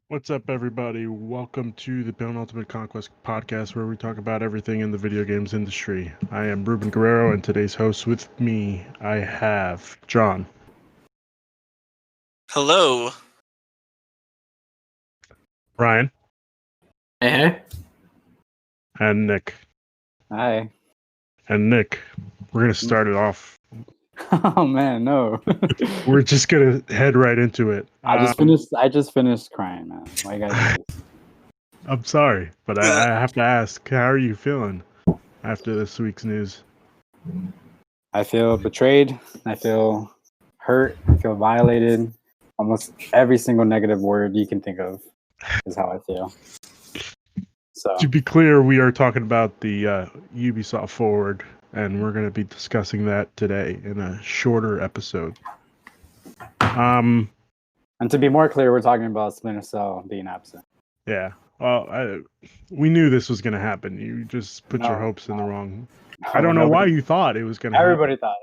What's up, everybody? Welcome to the Penultimate Conquest podcast, where we talk about everything in the video games industry. I am Ruben Guerrero, and today's host with me, I have John. Hello. Ryan. Hey. And Nick. Hi. And Nick, we're going to start it off. Oh man, no. We're just going to head right into it. I just finished crying, man. Why you guys do this? I'm sorry, but I have to ask, how are you feeling after this week's news? I feel betrayed. I feel hurt. I feel violated. Almost every single negative word you can think of is how I feel. So to be clear, we are talking about the Ubisoft Forward, and we're going to be discussing that today in a shorter episode. And to be more clear, we're talking about Splinter Cell being absent. Yeah. Well, we knew this was going to happen. You just put your hopes in the wrong. I don't know why you thought it was going to happen.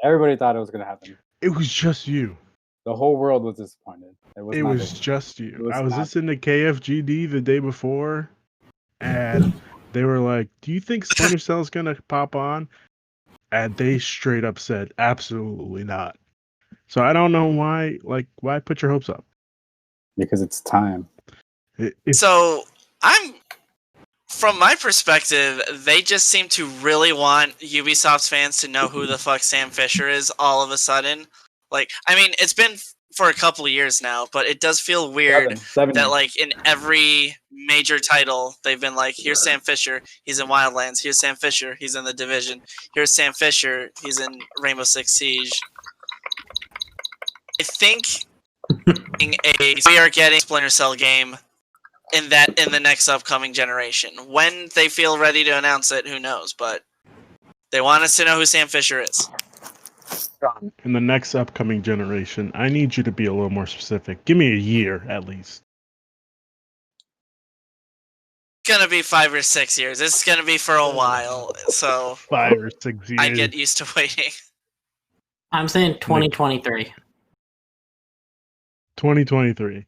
Everybody thought it was going to happen. It was just you. The whole world was disappointed. It was just you. I was listening to KFGD the day before, and they were like, "Do you think Splinter Cell's going to pop on?" And they straight up said, "Absolutely not." So I don't know why. Like, why put your hopes up? Because it's time. So from my perspective, they just seem to really want Ubisoft's fans to know who the fuck Sam Fisher is all of a sudden. Like, I mean, it's been for a couple of years now, but it does feel weird that, like, in every major title, they've been like, here's Sam Fisher, he's in Wildlands. Here's Sam Fisher, he's in The Division. Here's Sam Fisher, he's in Rainbow Six Siege. I think we are getting a Splinter Cell game in the next upcoming generation. When they feel ready to announce it, who knows? But they want us to know who Sam Fisher is. In the next upcoming generation, I need you to be a little more specific. Give me a year at least. It's gonna be 5 or 6 years. It's gonna be for a while, so 5 or 6 years. I get used to waiting. I'm saying 2023. 2023.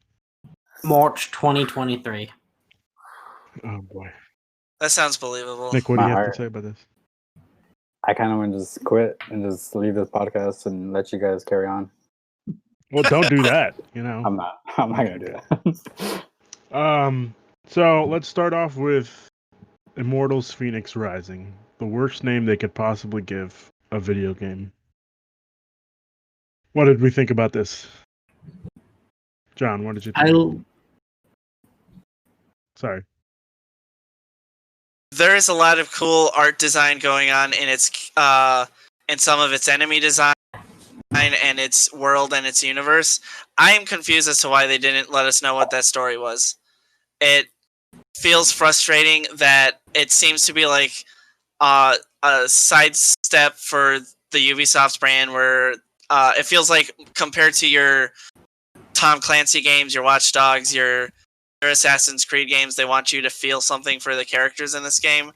March 2023. Oh boy. That sounds believable. Nick, what do you have to say about this? I kind of want to just quit and just leave this podcast and let you guys carry on. Well, don't do that. You know, I'm not gonna do that. So let's start off with Immortals: Phoenix Rising, the worst name they could possibly give a video game. What did we think about this? John, what did you think? Sorry. There is a lot of cool art design going on in its in some of its enemy design and its world and its universe. I am confused as to why they didn't let us know what that story was. It feels frustrating that it seems to be like a sidestep for the Ubisoft brand, where it feels like, compared to your Tom Clancy games, your Watch Dogs, your Assassin's Creed games, they want you to feel something for the characters in this game,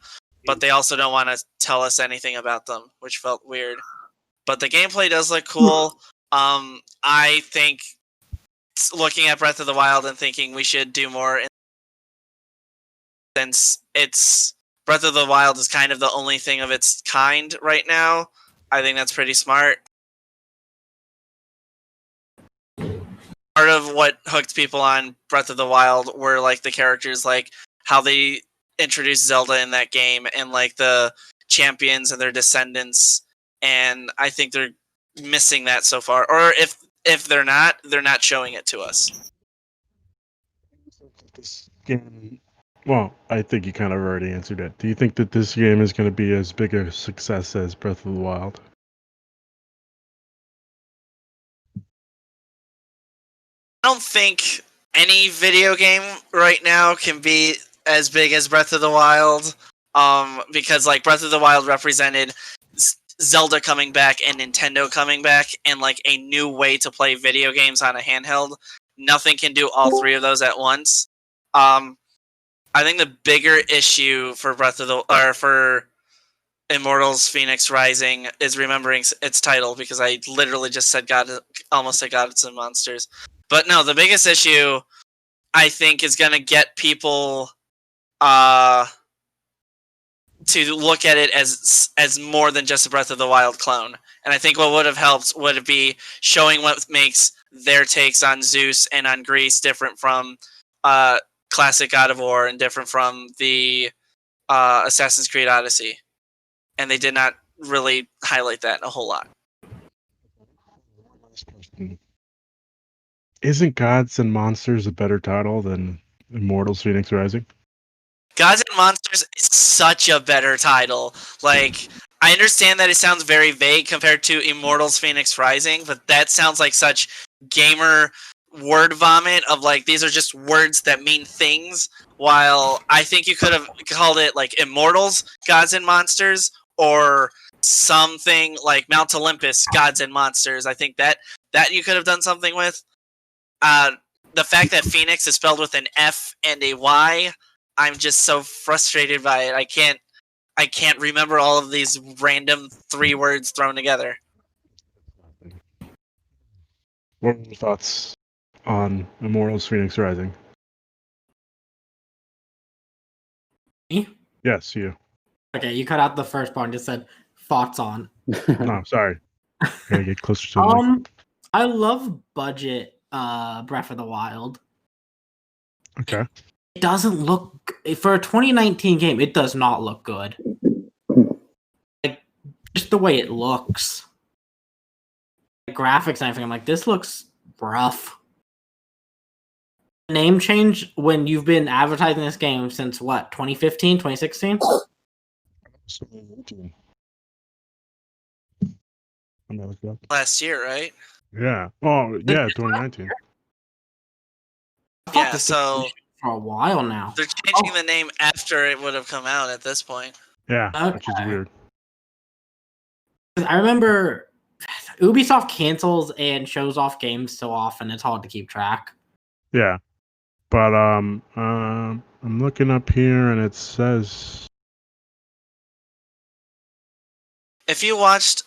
but they also don't want to tell us anything about them, which felt weird. But the gameplay does look cool. I think, looking at Breath of the Wild and thinking we should do more, since it's Breath of the Wild is kind of the only thing of its kind right now. I think that's pretty smart. Part of what hooked people on Breath of the Wild were like the characters, like how they introduced Zelda in that game, and like the champions and their descendants. And I think they're missing that so far. Or if they're not showing it to us. This game, well, I think you kind of already answered it. Do you think that this game is going to be as big a success as Breath of the Wild? I don't think any video game right now can be as big as Breath of the Wild, because like Breath of the Wild represented Zelda coming back and Nintendo coming back, and like a new way to play video games on a handheld. Nothing can do all three of those at once. I think the bigger issue for for Immortals Phoenix Rising is remembering its title because I literally just said almost said Gods and Monsters. But no, the biggest issue I think is going to get people to look at it as more than just a Breath of the Wild clone. And I think what would have helped would be showing what makes their takes on Zeus and on Greece different from classic God of War and different from the Assassin's Creed Odyssey. And they did not really highlight that a whole lot. Isn't Gods and Monsters a better title than Immortals Phoenix Rising? Gods and Monsters is such a better title. Like, I understand that it sounds very vague compared to Immortals Phoenix Rising, but that sounds like such gamer word vomit of like, these are just words that mean things, while I think you could have called it like Immortals, Gods and Monsters, or something like Mount Olympus, Gods and Monsters. I think that you could have done something with. The fact that Phoenix is spelled with an F and a Y, I'm just so frustrated by it. I can't remember all of these random 3 words thrown together. What are your thoughts on Immortals Phoenix Rising? Me? Yes, you. Okay, you cut out the first part and just said thoughts on. No, sorry. Gotta get closer to the mic. I love budget Breath of the Wild. Okay. It doesn't look for a 2019 game, it does not look good. Like just the way it looks. The graphics and everything, I'm like, this looks rough. Name change when you've been advertising this game since what, 2015, 2016? Last year, right? Yeah. Oh, yeah, 2019. Yeah, so for a while now. they're changing the name after it would have come out at this point. Yeah, Okay. which is weird. I remember Ubisoft cancels and shows off games so often it's hard to keep track. Yeah. But I'm looking up here and it says If you watched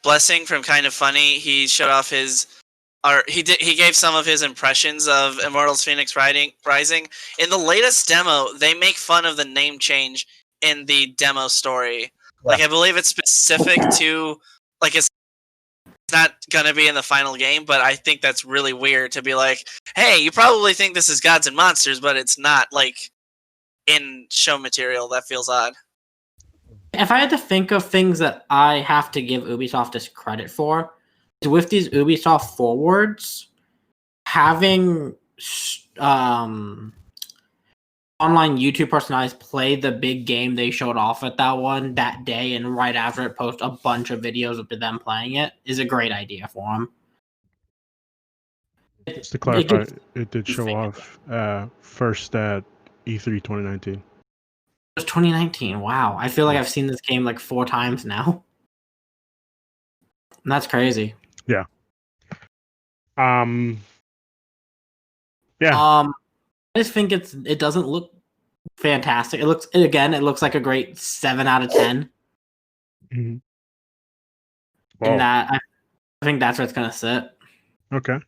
Blessing from Kind of Funny, he showed off he gave some of his impressions of Immortals Phoenix Rising. In the latest demo, they make fun of the name change in the demo story. Like, I believe it's specific to, like, it's not gonna be in the final game, but I think that's really weird to be like, hey, you probably think this is Gods and Monsters, but it's not, like, in show material. That feels odd. If I had to think of things that I have to give Ubisoft this credit for, is with these Ubisoft forwards, having online YouTube personalities play the big game they showed off at that one that day, and right after it post a bunch of videos of them playing it is a great idea for them. just to clarify, it did show off first at E3 2019. It was 2019. Wow. I feel like I've seen this game like 4 times now. And that's crazy. Yeah. Yeah. I just think it doesn't look fantastic. It looks like a great 7 out of 10. Mm-hmm. In that, I think that's where it's gonna sit. Okay.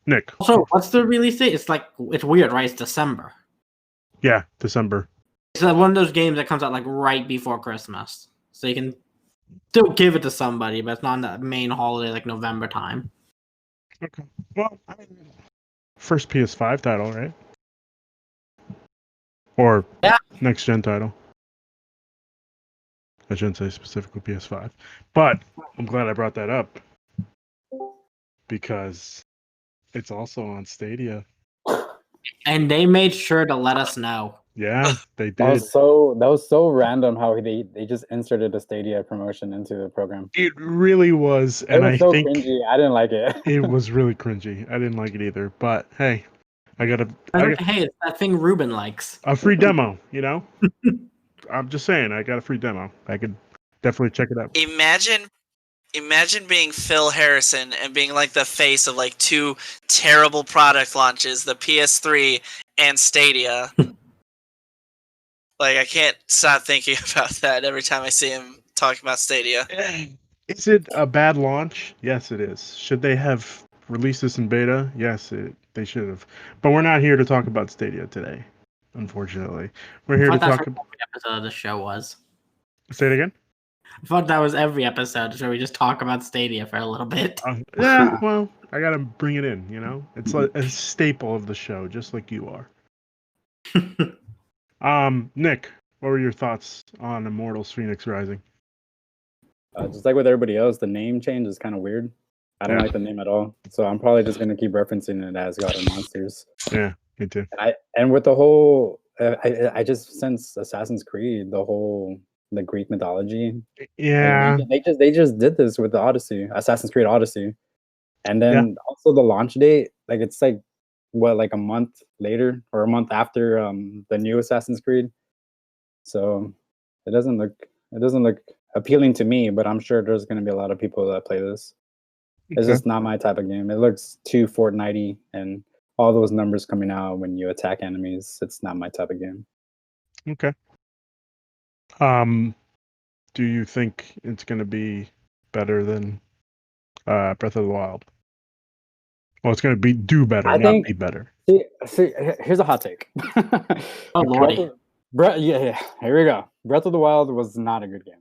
Nick. Also, what's the release date? It's weird, right? It's December. Yeah, December. It's one of those games that comes out like right before Christmas, so you can still give it to somebody, but it's not the main holiday like November time. Okay. Well, I mean, first PS5 title, right? Or next gen title. I shouldn't say specifically PS5, but I'm glad I brought that up because it's also on Stadia. And they made sure to let us know. Yeah, they did. That was so random how they just inserted a Stadia promotion into the program. It really was, and I I so think cringy. I didn't like it. it was really cringy. I didn't like it either. But hey, hey, it's that thing Ruben likes. A free demo, you know? I'm just saying, I got a free demo. I could definitely check it out. Imagine being Phil Harrison and being like the face of like 2 terrible product launches, the PS3 and Stadia. Like I can't stop thinking about that every time I see him talking about Stadia. Is it a bad launch? Yes, it is. Should they have released this in beta? Yes, they should have. But we're not here to talk about Stadia today, unfortunately. We're here to That's talk what every episode of the show was. Say it again? I thought that was every episode, so we just talk about Stadia for a little bit. Yeah, well, I gotta bring it in, you know? It's like a staple of the show, just like you are. Nick, what were your thoughts on Immortals Phoenix Rising? Just like with everybody else, the name change is kind of weird. I don't like the name at all, so I'm probably just gonna keep referencing it as God of Monsters. Yeah, me too. And with the whole, I just sense Assassin's Creed, the Greek mythology. Yeah, like, they just did this with the Odyssey, Assassin's Creed Odyssey, and then also the launch date, like it's like what, like a month later or a month after the new Assassin's Creed. So it doesn't look appealing to me, but I'm sure there's going to be a lot of people that play this. It's just not my type of game. It looks too Fortnite-y, and all those numbers coming out when you attack enemies. It's not my type of game. Okay. Do you think it's going to be better than Breath of the Wild? Well, it's going to do better, I not think, be better. See, here's a hot take. Oh, lordy. Yeah, here we go. Breath of the Wild was not a good game.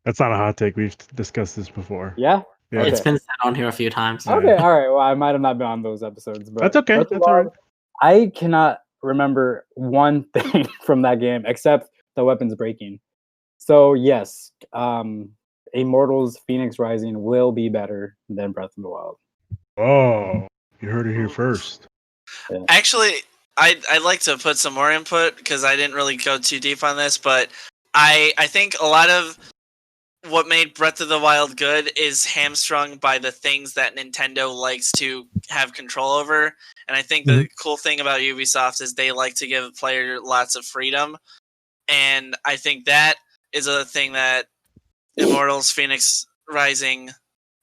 That's not a hot take. We've discussed this before. Yeah? Yeah. It's been said on here a few times. Okay, all right. Well, I might have not been on those episodes, but That's okay. Breath of the That's all right. Wild, I cannot remember one thing from that game except the weapons breaking. So yes, Immortals Phoenix Rising will be better than Breath of the Wild. Oh, you heard it here first. Yeah. Actually, I'd like to put some more input because I didn't really go too deep on this, but I think a lot of what made Breath of the Wild good is hamstrung by the things that Nintendo likes to have control over. And I think the cool thing about Ubisoft is they like to give a player lots of freedom. And I think that is a thing that Immortals Phoenix Rising,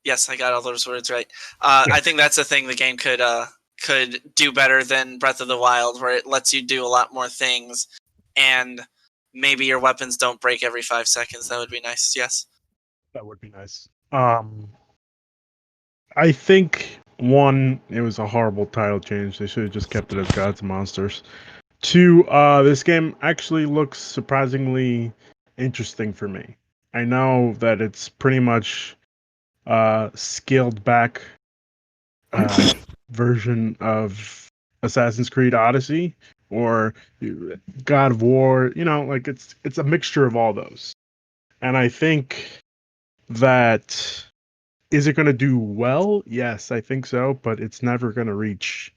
yes, I got all those words right. I think that's a thing the game could do better than Breath of the Wild, where it lets you do a lot more things, and maybe your weapons don't break every 5 seconds. That would be nice. Yes, that would be nice. I think one, it was a horrible title change. They should have just kept it as Gods and Monsters. Two, this game actually looks surprisingly interesting for me. I know that it's pretty much scaled back version of Assassin's Creed Odyssey or God of War, like it's a mixture of all those. And I think that, is it going to do well? Yes, I think so, but it's never going to reach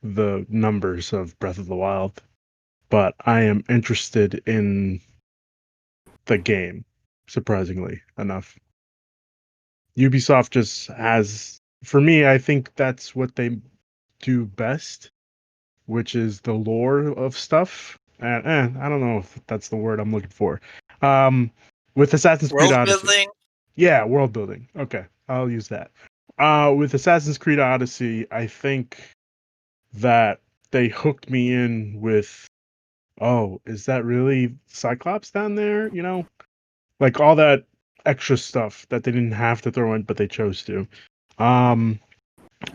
the numbers of Breath of the Wild. But I am interested in the game, surprisingly enough. Ubisoft just has, for me, I think that's what they do best, which is the lore of stuff. And I don't know if that's the word I'm looking for. With Assassin's Creed Odyssey. world building. Yeah, world building. Okay, I'll use that. With Assassin's Creed Odyssey, I think that they hooked me in with, oh, is that really Cyclops down there? Like all that extra stuff that they didn't have to throw in, but they chose to. I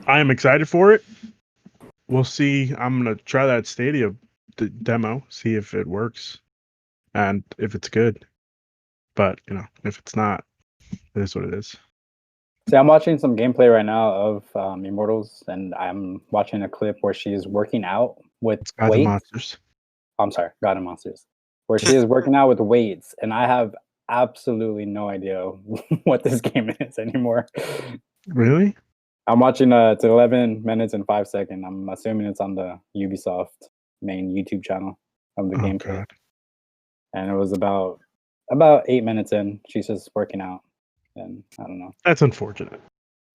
am excited for it. We'll see. I'm gonna try that Stadia demo, see if it works, and if it's good. But if it's not, it is what it is. See, I'm watching some gameplay right now of Immortals, and I'm watching a clip where she is working out with Gods and weights. Monsters. I'm sorry, God and Monsters, where she is working out with weights, and I have absolutely no idea what this game is anymore. Really? I'm watching it's 11 minutes and 5 seconds. I'm assuming it's on the Ubisoft main YouTube channel of the gameplay. God. And it was about 8 minutes in. She's just working out, and I don't know. That's unfortunate.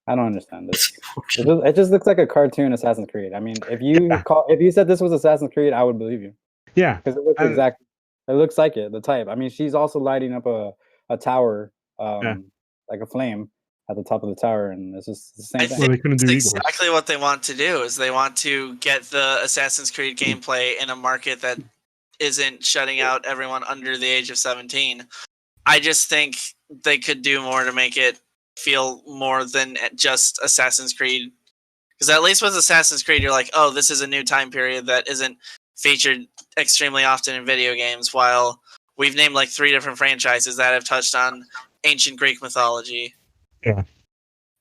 I don't understand this. It just looks like a cartoon Assassin's Creed. I mean, if you said this was Assassin's Creed, I would believe you. Yeah, because it looks exactly. It looks like it. The type. I mean, she's also lighting up a tower, like a flame at the top of the tower, and it's just the same thing. Well, they couldn't do That's exactly what they want to do. Is they want to get the Assassin's Creed gameplay in a market that isn't shutting out everyone under the age of 17. I just think they could do more to make it feel more than just Assassin's Creed. Because at least with Assassin's Creed, you're like, oh, this is a new time period that isn't featured extremely often in video games, while we've named like 3 different franchises that have touched on ancient Greek mythology. Yeah.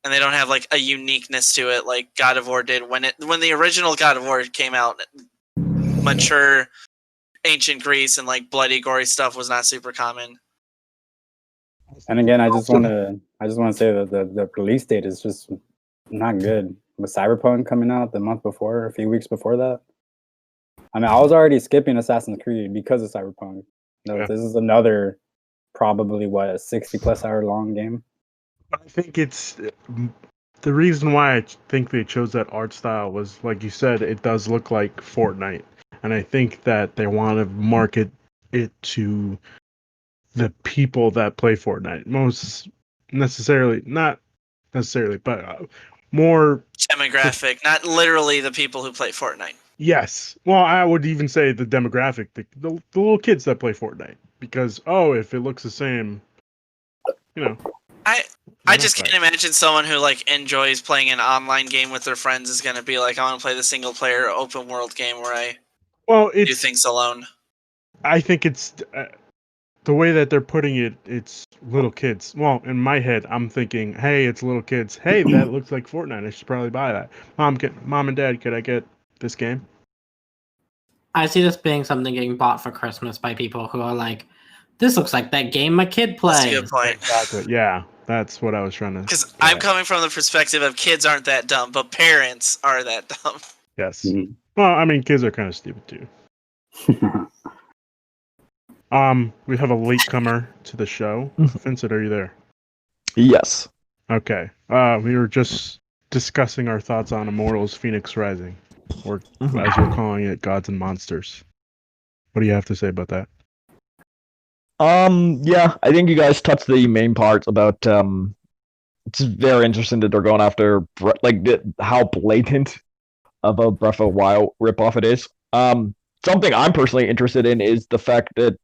And they don't have like a uniqueness to it like God of War did when the original God of War came out. Mature ancient Greece and like bloody, gory stuff was not super common. And again, I just want to say that the release date is just not good. With Cyberpunk coming out the month before, a few weeks before that, I mean, I was already skipping Assassin's Creed because of Cyberpunk. No, This is another probably a 60+ hour long game. I think it's the reason why I think they chose that art style was, like you said, it does look like Fortnite, and I think that they want to market it to the people that play Fortnite. Not necessarily, but more demographic, not literally the people who play Fortnite. Yes. Well, I would even say the demographic, the little kids that play Fortnite, because if it looks the same, I just can't imagine someone who like enjoys playing an online game with their friends is going to be like, I want to play the single player open world game where I do things alone. I think it's the way that they're putting it. It's little kids. Well, in my head, I'm thinking, hey, it's little kids. Hey, that looks like Fortnite. I should probably buy that. Mom and Dad, could I get this game? I see this being something getting bought for Christmas by people who are like, this looks like that game my kid plays. That's a good point. Exactly. Yeah, that's what I was trying to. Because I'm coming from the perspective of kids aren't that dumb, but parents are that dumb. Yes. Mm-hmm. Well, I mean, kids are kind of stupid too. We have a latecomer to the show. Vincent, are you there? Yes. Okay. We were just discussing our thoughts on Immortals: Phoenix Rising, or as you're calling it, Gods and Monsters. What do you have to say about that? Yeah, I think you guys touched the main parts about it's very interesting that they're going after how blatant of a Breath of the Wild ripoff it is. Something I'm personally interested in is the fact that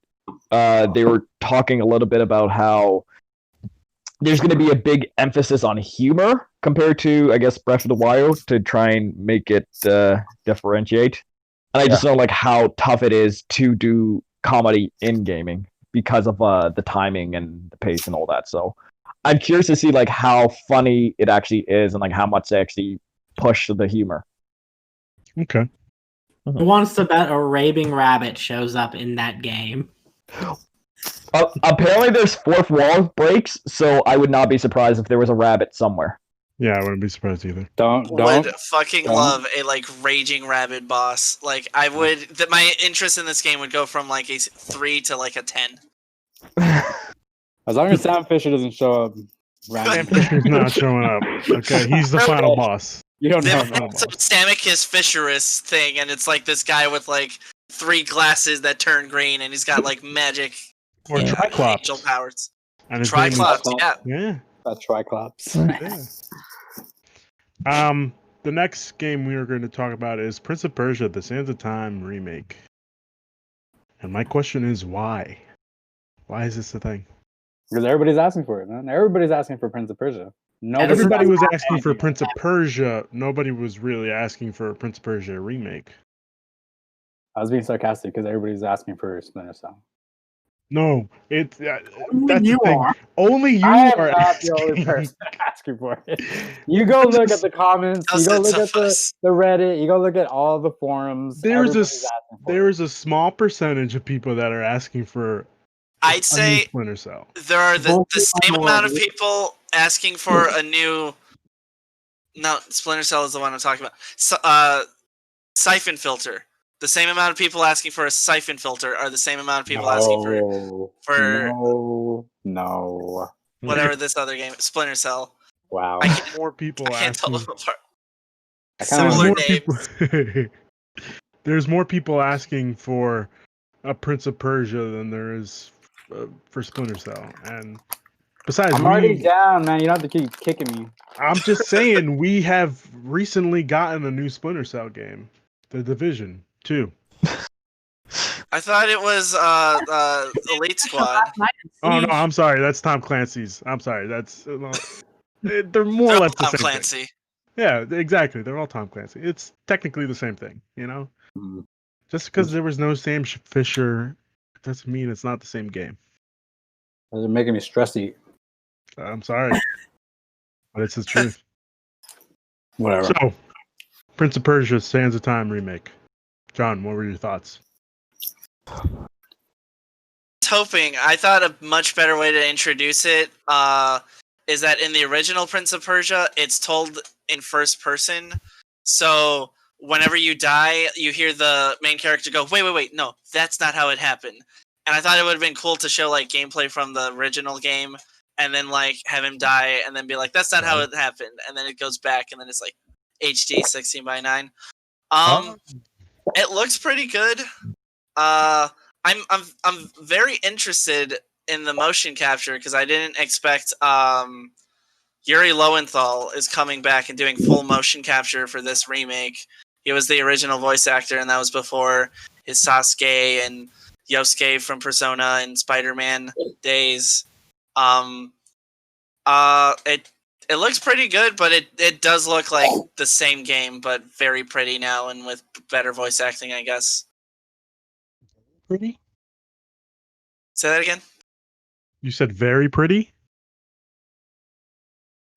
they were talking a little bit about how there's going to be a big emphasis on humor compared to, I guess, Breath of the Wild to try and make it differentiate. And I just know like how tough it is to do comedy in gaming because of the timing and the pace and all that. So I'm curious to see like how funny it actually is and like how much they actually push the humor. Okay. Who wants to bet a raving rabbit shows up in that game? Apparently there's fourth wall breaks, so I would not be surprised if there was a rabbit somewhere. Yeah, I wouldn't be surprised either. Would fucking love a like raging rabbit boss. Like I would. That my interest in this game would go from like a 3 to like a 10. As long as Sam Fisher doesn't show up. Sam Fisher's not showing up. Okay, he's the final boss. You don't know. It's a Samicus Fisherus thing, and it's like this guy with like 3 glasses that turn green, and he's got like magic or Triclops. Angel powers. And Triclops, yeah. That's Triclops. Yeah. The next game we are going to talk about is Prince of Persia: The Sands of Time remake. And my question is why? Why is this the thing? Because everybody's asking for it, man. Everybody's asking for Prince of Persia. Everybody was asking for Prince of Persia. Nobody was really asking for a Prince of Persia remake. I was being sarcastic because everybody's asking for Splinter Cell. No, that's you the thing. are. Only you I am are not the only person asking for it. You go look at the comments. You go look at the Reddit. You go look at all the forums. There is a small percentage of people that are asking for. I'd say Splinter Cell. There are the same amount of people asking for a new. No, Splinter Cell is the one I'm talking about. Siphon Filter. The same amount of people asking for a Siphon Filter are the same amount of people asking for no. Whatever this other game, Splinter Cell. Wow. I get more people asking. I can't tell them apart. Similar names. There's more people asking for a Prince of Persia than there is for Splinter Cell, and besides, I'm already down, man. You don't have to keep kicking me. I'm just saying, we have recently gotten a new Splinter Cell game, The Division 2. I thought it was Elite Squad. Oh no, I'm sorry. That's Tom Clancy's. I'm sorry. That's they're more or They're less the Tom same thing. Clancy. Yeah, exactly. They're all Tom Clancy. It's technically the same thing, you know. Mhm. Just because there was no Sam Fisher doesn't mean it's not the same game. They're making me stressy. I'm sorry, but it's the truth. Whatever. So, Prince of Persia: Sands of Time remake. John, what were your thoughts? Hoping. I thought a much better way to introduce it is that in the original Prince of Persia, it's told in first person. So whenever you die, you hear the main character go, wait, no, that's not how it happened. And I thought it would have been cool to show like gameplay from the original game and then like have him die and then be like, that's not how it happened. And then it goes back and then it's like HD 16:9. It looks pretty good. I'm very interested in the motion capture because I didn't expect Yuri Lowenthal is coming back and doing full motion capture for this remake. He was the original voice actor, and that was before his Sasuke and Yosuke from Persona and Spider-Man days. It looks pretty good, but it does look like the same game, but very pretty now and with better voice acting, I guess. Pretty? Say that again. You said very pretty?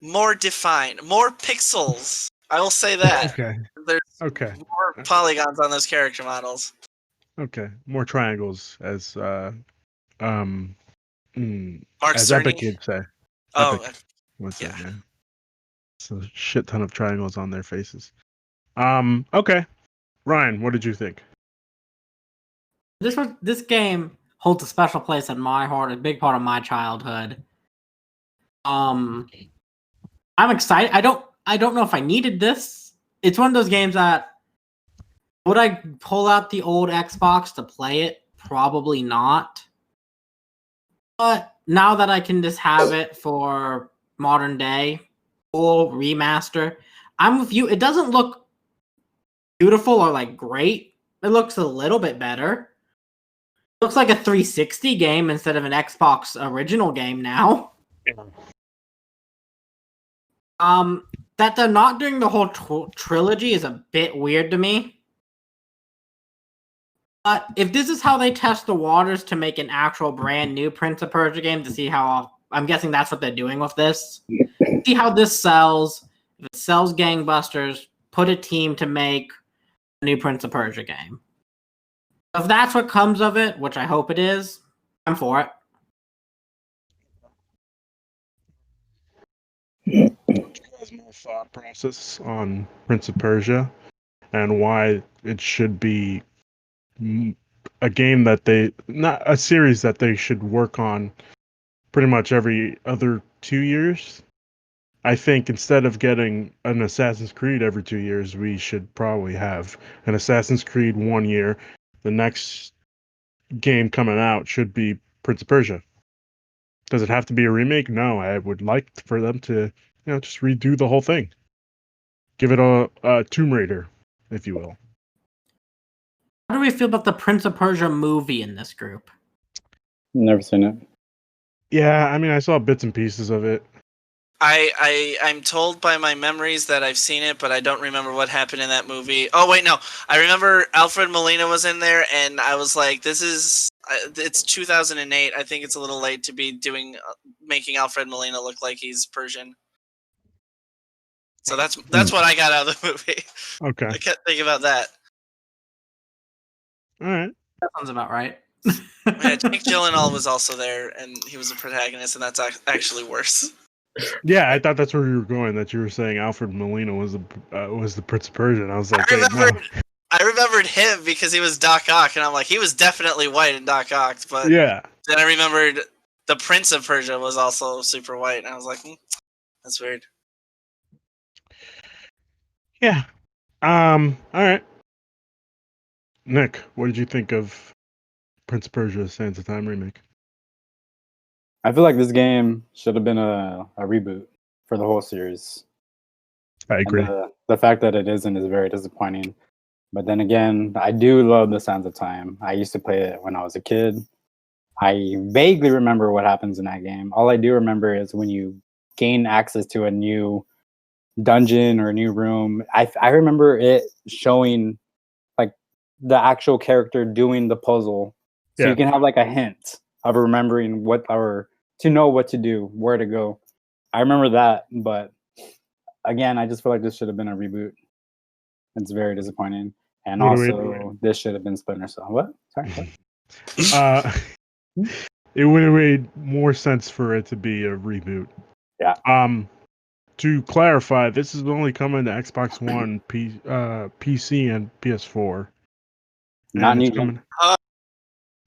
More defined, more pixels. I will say that. Okay. There's Okay. more polygons on those character models. Okay. More triangles, as Mark as Cerny. Epic would say. Oh, Epic would say, yeah. yeah. It's a shit ton of triangles on their faces. Okay. Ryan, what did you think? This game holds a special place in my heart, a big part of my childhood. I'm excited. I don't know if I needed this. It's one of those games that would I pull out the old Xbox to play it? Probably not. But now that I can just have it for modern day, full remaster, I'm with you. It doesn't look beautiful or like great. It looks a little bit better. It looks like a 360 game instead of an Xbox original game now. That they're not doing the whole trilogy is a bit weird to me. But if this is how they test the waters to make an actual brand new Prince of Persia game to see how, I'm guessing that's what they're doing with this. See how this sells. If it sells gangbusters, put a team to make a new Prince of Persia game. If that's what comes of it, which I hope it is, I'm for it. You guys more thought process on Prince of Persia and why it should be a game that not a series that they should work on pretty much every other 2 years. I think instead of getting an Assassin's Creed every 2 years, we should probably have an Assassin's Creed 1 year. The next game coming out should be Prince of Persia. Does it have to be a remake? No, I would like for them to, just redo the whole thing. Give it a Tomb Raider, if you will. How do we feel about the Prince of Persia movie in this group? Never seen it. Yeah, I mean, I saw bits and pieces of it. I'm told by my memories that I've seen it, but I don't remember what happened in that movie. Oh wait, no, I remember Alfred Molina was in there, and I was like, it's 2008. I think it's a little late to be making Alfred Molina look like he's Persian. So that's what I got out of the movie. Okay. I kept thinking about that. All right. That sounds about right. Yeah, Jake Gyllenhaal was also there, and he was a protagonist, and that's actually worse. Yeah, I thought that's where you were going. That you were saying Alfred Molina was the Prince of Persia. And I was like, I remembered him because he was Doc Ock, and I'm like, he was definitely white in Doc Ock. But yeah. Then I remembered the Prince of Persia was also super white, and I was like, that's weird. Yeah. All right. Nick, what did you think of Prince of Persia: Sands of Time remake? I feel like this game should have been a reboot for the whole series. I agree. And the fact that it isn't is very disappointing. But then again, I do love the Sands of Time. I used to play it when I was a kid. I vaguely remember what happens in that game. All I do remember is when you gain access to a new dungeon or a new room. I remember it showing like the actual character doing the puzzle, so Yeah. you can have like a hint of remembering what or to know what to do, where to go. I remember that, but again, I just feel like this should have been a reboot. It's very disappointing, and What do we- also this should have been Splinter Cell. What? Sorry. What? It would have made more sense for it to be a reboot. Yeah. To clarify, this is only coming to Xbox One, PC, and PS4. Not And new it's gen.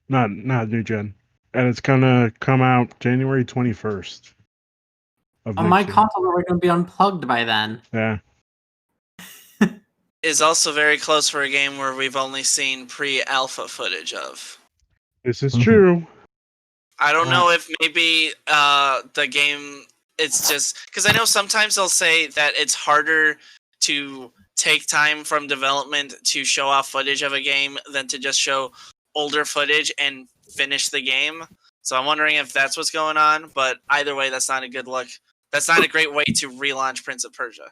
coming, not new gen, and it's gonna come out January 21st. Of My next year. consoles are going to be unplugged by then. Yeah. Is also very close for a game where we've only seen pre-alpha footage of. This is Mhm. true. I don't know if maybe the game, it's just because I know sometimes they'll say that it's harder to take time from development to show off footage of a game than to just show older footage and finish the game. So I'm wondering if that's what's going on, but either way, that's not a good look. That's not a great way to relaunch Prince of Persia.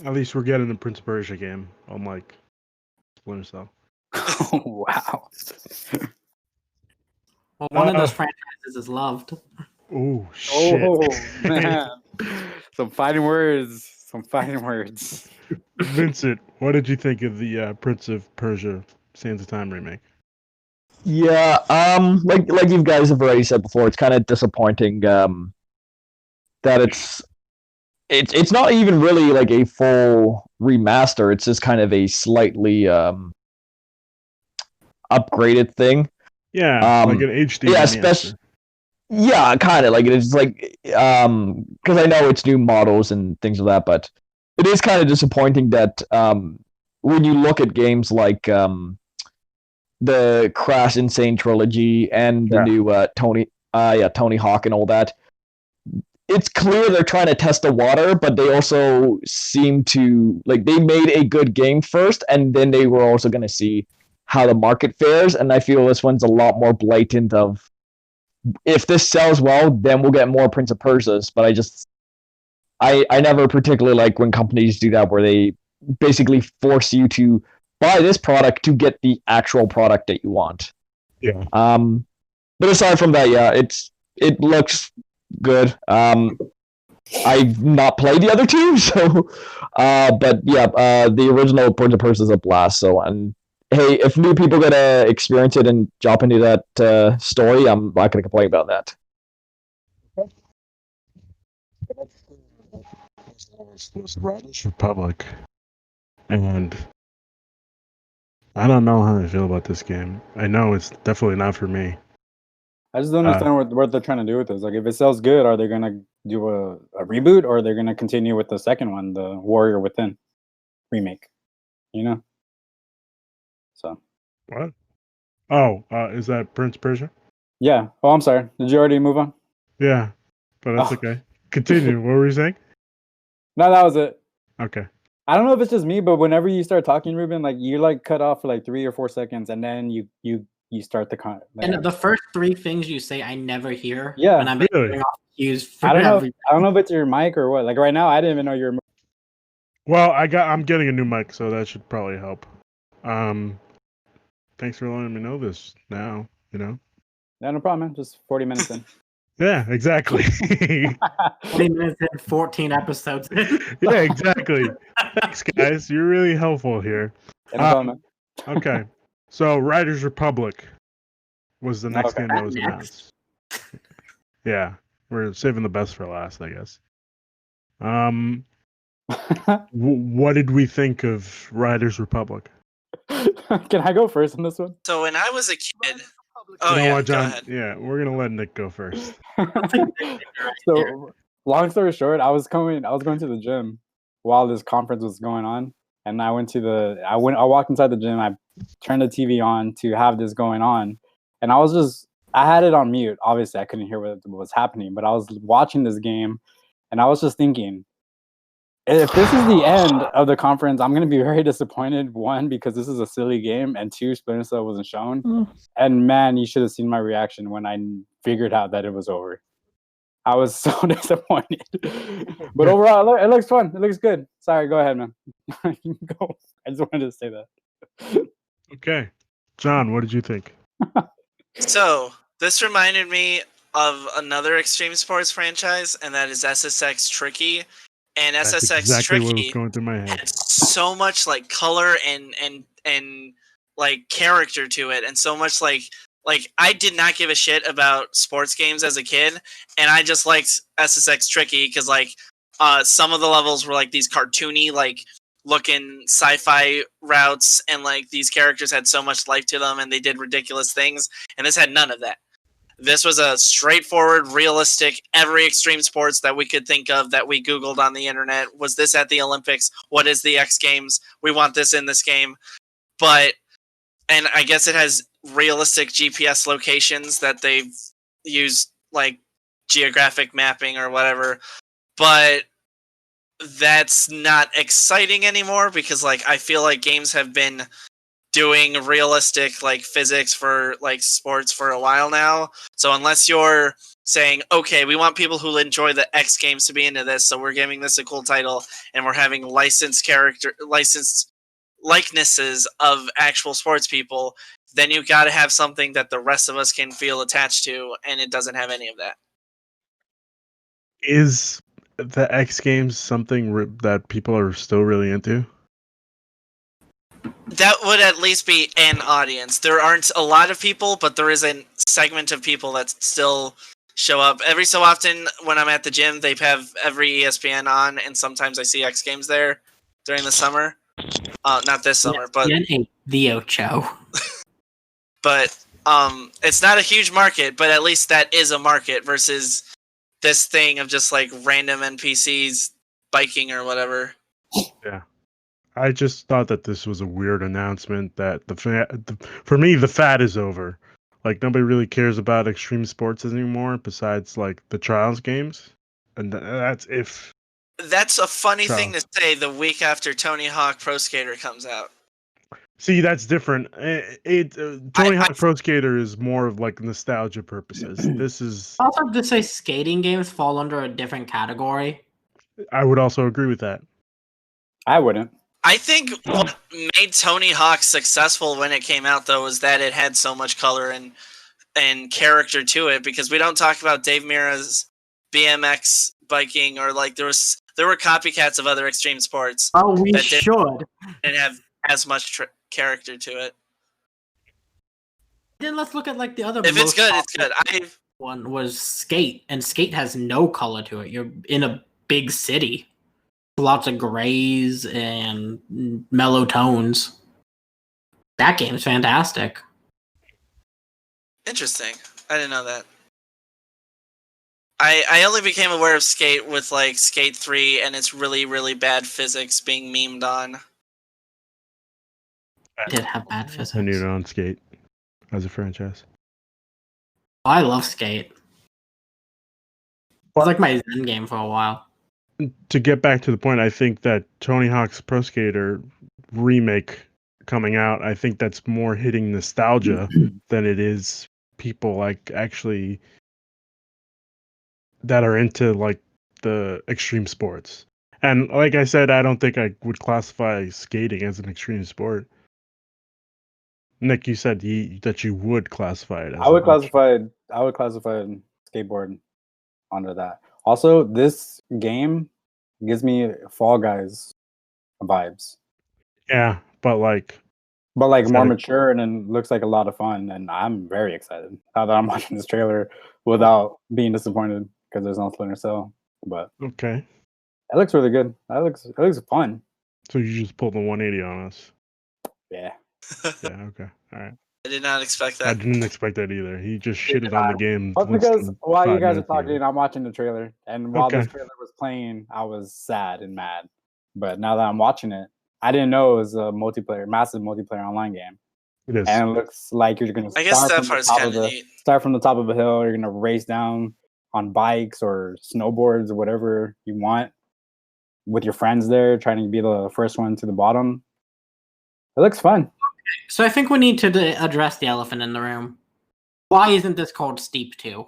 At least we're getting the Prince of Persia game, unlike Splinter Cell. Oh, wow. Well, one of those franchises is loved. Oh shit! Oh man. Some fighting words. Some fighting words. Vincent, what did you think of the Prince of Persia: Sands of Time remake? Yeah, like you guys have already said before, it's kind of disappointing that it's not even really like a full remaster. It's just kind of a slightly upgraded thing. Yeah, like an HD. Yeah, remaster. especially. Yeah, kind of like it's like because I know it's new models and things like that, but it is kind of disappointing that when you look at games like the Crash Insane trilogy and the new Tony Hawk and all that, it's clear they're trying to test the water, but they also seem to like they made a good game first, and then they were also going to see how the market fares. And I feel this one's a lot more blatant of if this sells well, then we'll get more Prince of Persia's. But I never particularly like when companies do that, where they basically force you to buy this product to get the actual product that you want. Yeah. But aside from that, yeah, it looks good. I've not played the other two, so but yeah, the original Prince of Persia is a blast. So, and hey, if new people get to experience it and jump into that story, I'm not going to complain about that. Was Riders Republic, and I don't know how I feel about this game. I know it's definitely not for me. I just don't understand what they're trying to do with this. Like, if it sells good, are they gonna do a reboot, or are they gonna continue with the second one, the Warrior Within remake? You know. So. What? Oh, is that Prince Persia? Yeah. Oh, I'm sorry. Did you already move on? Yeah, but that's okay. Continue. What were you saying? No, that was it. Okay. I don't know if it's just me, but whenever you start talking, Ruben, like you like cut off for like 3 or 4 seconds, and then you start the con. And the first three things you say, I never hear. Yeah, and I'm really? getting off cues. I don't know. I don't know if it's your mic or what. Like right now, I didn't even know you were. Well, I'm getting a new mic, so that should probably help. Thanks for letting me know this now. You know. Yeah, no problem, man. Just 40 minutes in. Yeah, exactly. 20 minutes in, 14 episodes. Yeah, exactly. Thanks, guys. You're really helpful here. Yeah, no problem, man. Okay, so Riders Republic was the next game that was announced. Yeah, we're saving the best for last, I guess. What did we think of Riders Republic? Can I go first on this one? So when I was a kid, oh You know yeah, what, go John? ahead. Yeah, we're gonna let Nick go first. So, long story short, I was going to the gym while this conference was going on, and I walked inside the gym. I turned the TV on to have this going on, and I had it on mute. Obviously, I couldn't hear what was happening, but I was watching this game, and I was just thinking, If this is the end of the conference, I'm going to be very disappointed. One, because this is a silly game, and two, Splinter Cell wasn't shown. And man, you should have seen my reaction when I figured out that it was over. I was so disappointed. But overall, it looks fun. It looks good. Sorry, go ahead, man. Go. I just wanted to say that. Okay. John, what did you think? So, this reminded me of another extreme sports franchise, and that is SSX Tricky. And That's SSX exactly what was Tricky going through my head. had so much like color and like character to it, and so much like I did not give a shit about sports games as a kid, and I just liked SSX Tricky because like some of the levels were like these cartoony like looking sci-fi routes, and like these characters had so much life to them, and they did ridiculous things, and this had none of that. This was a straightforward, realistic, every extreme sports that we could think of that we Googled on the internet. Was this at the Olympics? What is the X Games? We want this in this game. And I guess it has realistic GPS locations that they've used, like geographic mapping or whatever. But that's not exciting anymore because, like, I feel like games have been doing realistic like physics for like sports for a while now. So unless you're saying, okay, we want people who enjoy the X Games to be into this, so we're giving this a cool title and we're having licensed likenesses of actual sports people, then you got to have something that the rest of us can feel attached to, and it doesn't have any of that. Is the X Games something that people are still really into? That would at least be an audience. There aren't a lot of people, but there is a segment of people that still show up. Every so often when I'm at the gym, they have every ESPN on, and sometimes I see X Games there during the summer. Not this summer, but the Ocho. But it's not a huge market, but at least that is a market versus this thing of just like random NPCs biking or whatever. Yeah. I just thought that this was a weird announcement that for me, the fad is over. Like, nobody really cares about extreme sports anymore besides, like, the Trials games. And that's if... That's a funny thing to say the week after Tony Hawk Pro Skater comes out. See, that's different. Tony Hawk Pro Skater is more of, like, nostalgia purposes. This is... I also have to say skating games fall under a different category. I would also agree with that. I wouldn't. I think what made Tony Hawk successful when it came out, though, was that it had so much color and character to it. Because we don't talk about Dave Mirra's BMX biking, or like there were copycats of other extreme sports. Oh, we should. Didn't have as much character to it. Then let's look at like the other. If it's good, it's good. One was Skate, and Skate has no color to it. You're in a big city. Lots of grays and mellow tones. That game's fantastic. Interesting. I didn't know that. I only became aware of Skate with like Skate 3 and its really, really bad physics being memed on. It did have bad physics. I knew it on Skate as a franchise. I love Skate. It was like my Zen game for a while. To get back to the point, I think that Tony Hawk's Pro Skater remake coming out, I think that's more hitting nostalgia than it is people like actually that are into like the extreme sports. And like I said, I don't think I would classify skating as an extreme sport. Nick, you said that you would classify it as I would classify skateboard under that. Also, this game gives me Fall Guys vibes. Yeah, but more mature, and then looks like a lot of fun, and I'm very excited now that I'm watching this trailer without being disappointed because there's no Splinter Cell. But okay, it looks really good. It looks fun. So you just pulled the 180 on us. Yeah. Yeah. Okay. All right. I did not expect that. I didn't expect that either. He just shitted on the game. Well, because while you guys are talking, I'm watching the trailer, and while this trailer was playing, I was sad and mad. But now that I'm watching it, I didn't know it was a massive multiplayer online game. It is. And it looks like you're going to start from the top of a hill. You're going to race down on bikes or snowboards or whatever you want. with your friends there, trying to be the first one to the bottom. It looks fun. So I think we need to address the elephant in the room. Why isn't this called Steep 2?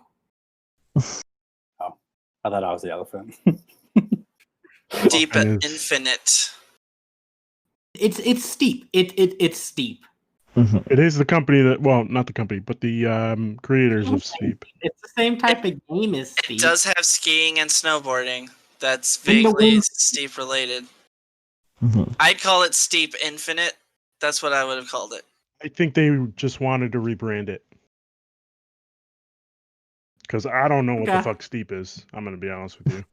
Oh, I thought I was the elephant. Deep Infinite. It's steep. It's steep. It is the company that, well, not the company, but the creators of Steep. It's the same type of game as Steep. It does have skiing and snowboarding. That's vaguely Steep related. I'd call it Steep Infinite. That's what I would have called it. I think they just wanted to rebrand it. Because I don't know what the fuck Steep is. I'm going to be honest with you.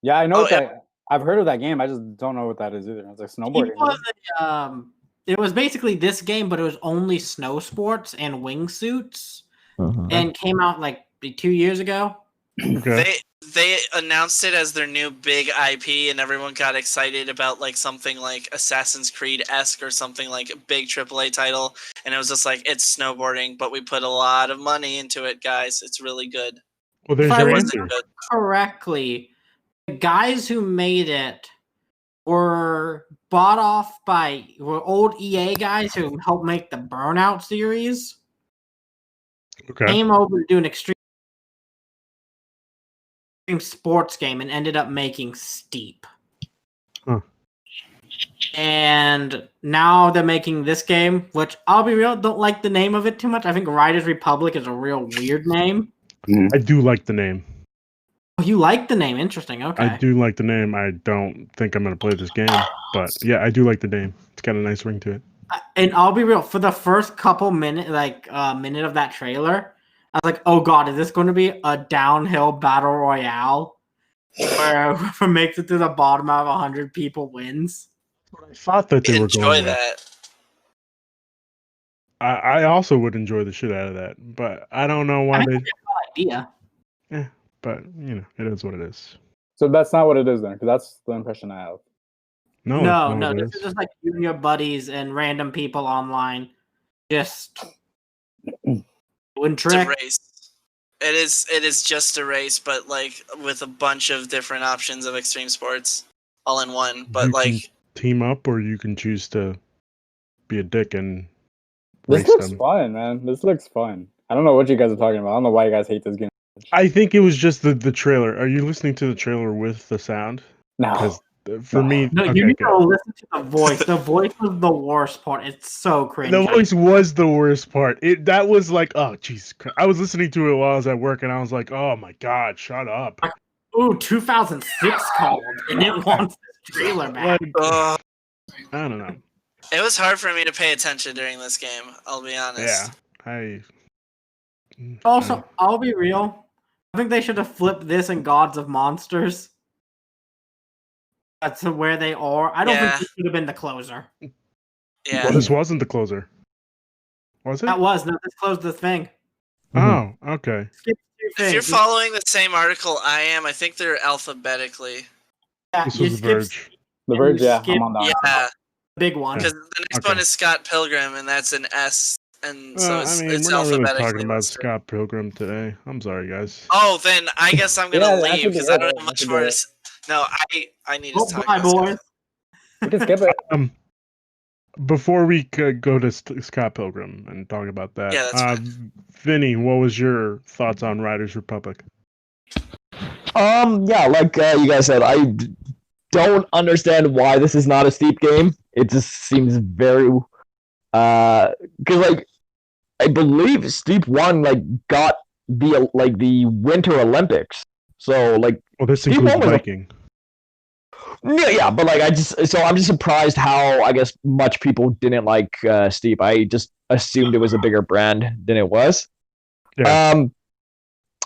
Yeah, I know that. I've heard of that game. I just don't know what that is either. It's like snowboarding. It was basically this game, but it was only snow sports and wingsuits, and came out like 2 years ago. Okay. They announced it as their new big IP, and everyone got excited about like something like Assassin's Creed-esque or something like a big AAA title, and it was just like, it's snowboarding, but we put a lot of money into it, guys. It's really good. Well, there's your answer. Correctly, the guys who made it were bought off by old EA guys who helped make the Burnout series. Okay. Came over to do an extreme sports game and ended up making Steep. Huh. And now they're making this game, which I'll be real, don't like the name of it too much. I think Riders Republic is a real weird name. I do like the name. Oh, you like the name? Interesting. Okay. I do like the name. I don't think I'm going to play this game, but yeah, I do like the name. It's got a nice ring to it. And I'll be real, for the first couple minute of that trailer, I was like, oh god, is this going to be a downhill battle royale where whoever makes it to the bottom out of 100 people wins? I thought that they were going Enjoy that. I also would enjoy the shit out of that, but I don't know why they. Idea. Yeah, but you know, it is what it is. So that's not what it is then, because that's the impression I have. No. This is just like you and your buddies and random people online, just doing It's a tricks. race. It is just a race, but like with a bunch of different options of extreme sports all in one. But You like can team up, or you can choose to be a dick and This race looks them. fun, man. This looks fun. I don't know what you guys are talking about. I don't know why you guys hate this game. I think it was just the trailer. Are you listening to the trailer with the sound? No. Because for me, No, okay, you need good. to listen to the voice. The voice was the worst part. It's so cringy. The voice was the worst part. That was like, oh Jesus Christ. I was listening to it while I was at work, and I was like, oh my god, shut up. Ooh, 2006 called, and it wants this trailer back. Like, ugh. I don't know. It was hard for me to pay attention during this game, I'll be honest. Yeah, Also, I'll be real. I think they should have flipped this and Gods of Monsters. That's where they are. I don't think this should have been the closer. Yeah. Well, this wasn't the closer. Was it? That was. No, this closed the thing. Oh, okay. Skip two If things. you're following the same article I am, I think they're alphabetically. Yeah, This you was The skip Verge. The Verge, yeah, skip- I'm on that. Yeah, the big one. because the next Okay. one is Scott Pilgrim, and that's an S, and so it's, I mean, it's we're not really alphabetically talking about listed. Scott Pilgrim today. I'm sorry, guys. Oh, then I guess I'm gonna Yeah, leave that's because I don't okay, have much that's more to. okay. No, I need to Oh, talk bye, about Scott. boys. You can skip it. Before we could go to Scott Pilgrim and talk about that, Yeah, that's fine. Vinny, what was your thoughts on Riders Republic? Yeah, like you guys said, I don't understand why this is not a Steep game. It just seems very, because like I believe Steep 1 like got the Winter Olympics. So like, Well, this Steep includes 1 was Viking. yeah, but like I'm just surprised how I guess much people didn't like Steep. I just assumed it was a bigger brand than it was. Yeah.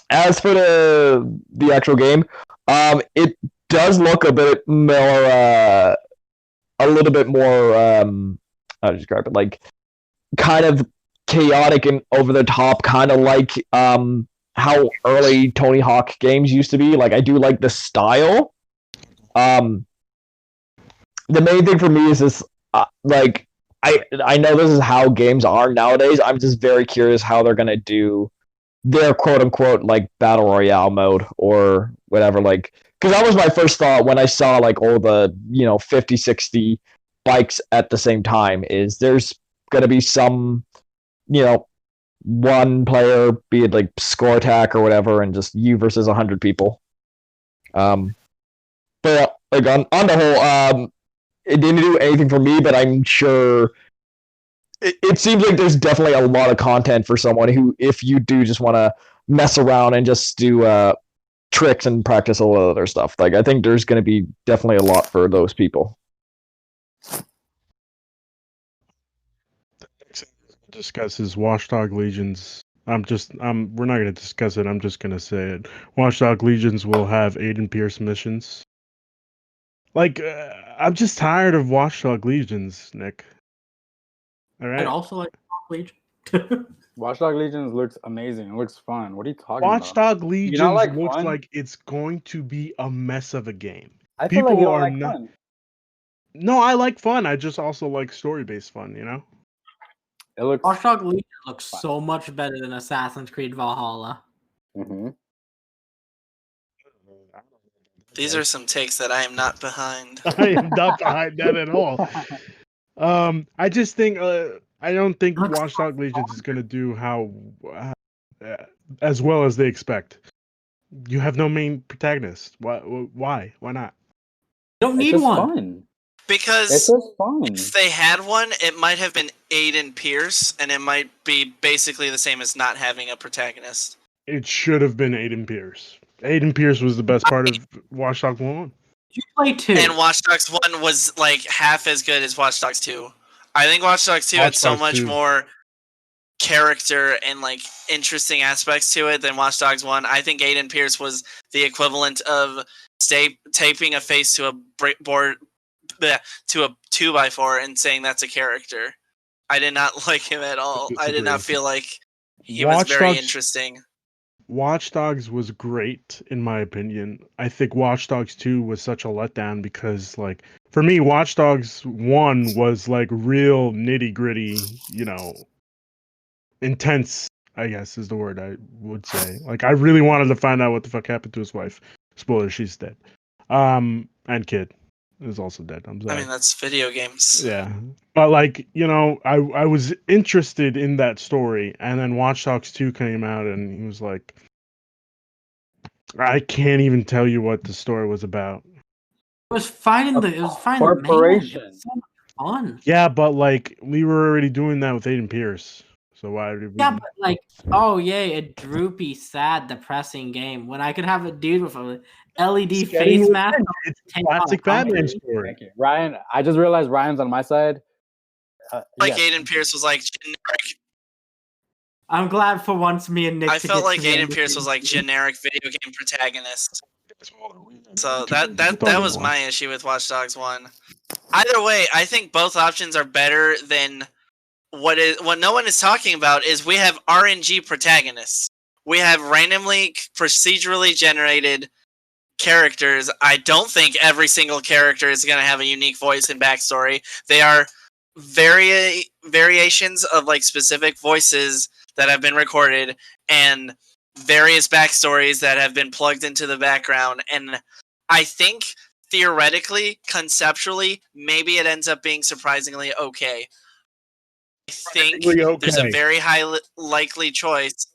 As for the actual game, it does look a bit more, a little bit more, how to describe it, like kind of chaotic and over the top, kind of like how early Tony Hawk games used to be. Like I do like the style. The main thing for me is this, like I know this is how games are nowadays. I'm just very curious how they're gonna do their quote unquote like battle royale mode or whatever. Like, because that was my first thought when I saw like all the 50, 60 bikes at the same time. Is there's gonna be some one player, be it like score attack or whatever, and just you versus 100 people. But like on the whole, it didn't do anything for me, but I'm sure it seems like there's definitely a lot of content for someone who, if you do just want to mess around and just do tricks and practice a lot of other stuff. Like I think there's going to be definitely a lot for those people. Discuss is Watchdog Legions. We're not going to discuss it. I'm just going to say it. Watchdog Legions will have Aiden Pierce missions. Like, I'm just tired of Watchdog Legions, Nick. All right. I'd also like Legion. Watchdog Legions looks amazing. It looks fun. What are you talking about? Watchdog Legions looks fun? like it's going to be a mess of a game. I feel like you don't like fun. No, I like fun. I just also like story-based fun, you know? It looks Watchdog Legion looks so much better than Assassin's Creed Valhalla. Mm-hmm. These are some takes that I am not behind. I am not behind that at all. I just think I don't think Watchdog Legions is going to do as well as they expect. You have no main protagonist. Why? Why not? You don't need one. Fun. Because it's just fun. If they had one, it might have been Aiden Pierce, and it might be basically the same as not having a protagonist. It should have been Aiden Pierce. Aiden Pierce was the best part of Watch Dogs 1. You play 2. And Watch Dogs 1 was like half as good as Watch Dogs 2. I think Watch Dogs 2 had so much more character and like interesting aspects to it than Watch Dogs 1. I think Aiden Pierce was the equivalent of taping a face to a board to a 2x4 and saying that's a character. I did not like him at all. I did not feel like he was very interesting. Watch Dogs was great in my opinion. I think Watch Dogs 2 was such a letdown because like for me Watch Dogs 1 was like real nitty-gritty, intense, I guess is the word I would say. Like I really wanted to find out what the fuck happened to his wife. Spoiler, she's dead. And kid is also dead. I'm sorry. I mean, that's video games. Yeah. But like, I was interested in that story, and then Watch Dogs 2 came out and he was like, I can't even tell you what the story was about. It was finding the corporation. It was so much fun. Yeah, but like we were already doing that with Aiden Pierce. So why did we? Yeah, but like, oh yay, a droopy, sad, depressing game when I could have a dude with a LED face mask. It's a classic Batman story. Thank you. Ryan, I just realized Ryan's on my side. Aiden Pierce was like generic. I'm glad for once me and Nick. I felt like Aiden Pierce was like generic video game protagonist. So that was my issue with Watch Dogs 1. Either way, I think both options are better than what no one is talking about is we have RNG protagonists. We have randomly procedurally generated characters. I don't think every single character is going to have a unique voice and backstory. They are variations of like specific voices that have been recorded and various backstories that have been plugged into the background. And I think theoretically, conceptually, maybe it ends up being surprisingly okay. I think there's a very high likely choice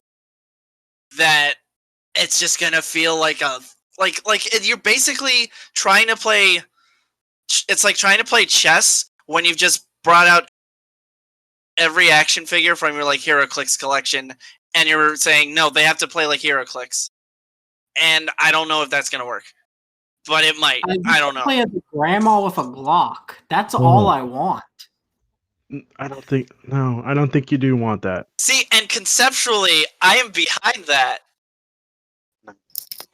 that it's just going to feel like you're basically trying to play. It's like trying to play chess when you've just brought out every action figure from your like HeroClix collection, and you're saying no, they have to play like HeroClix. And I don't know if that's gonna work, but it might. I don't know. Play as a grandma with a Glock. That's all I want. I don't think you do want that. See, and conceptually, I am behind that.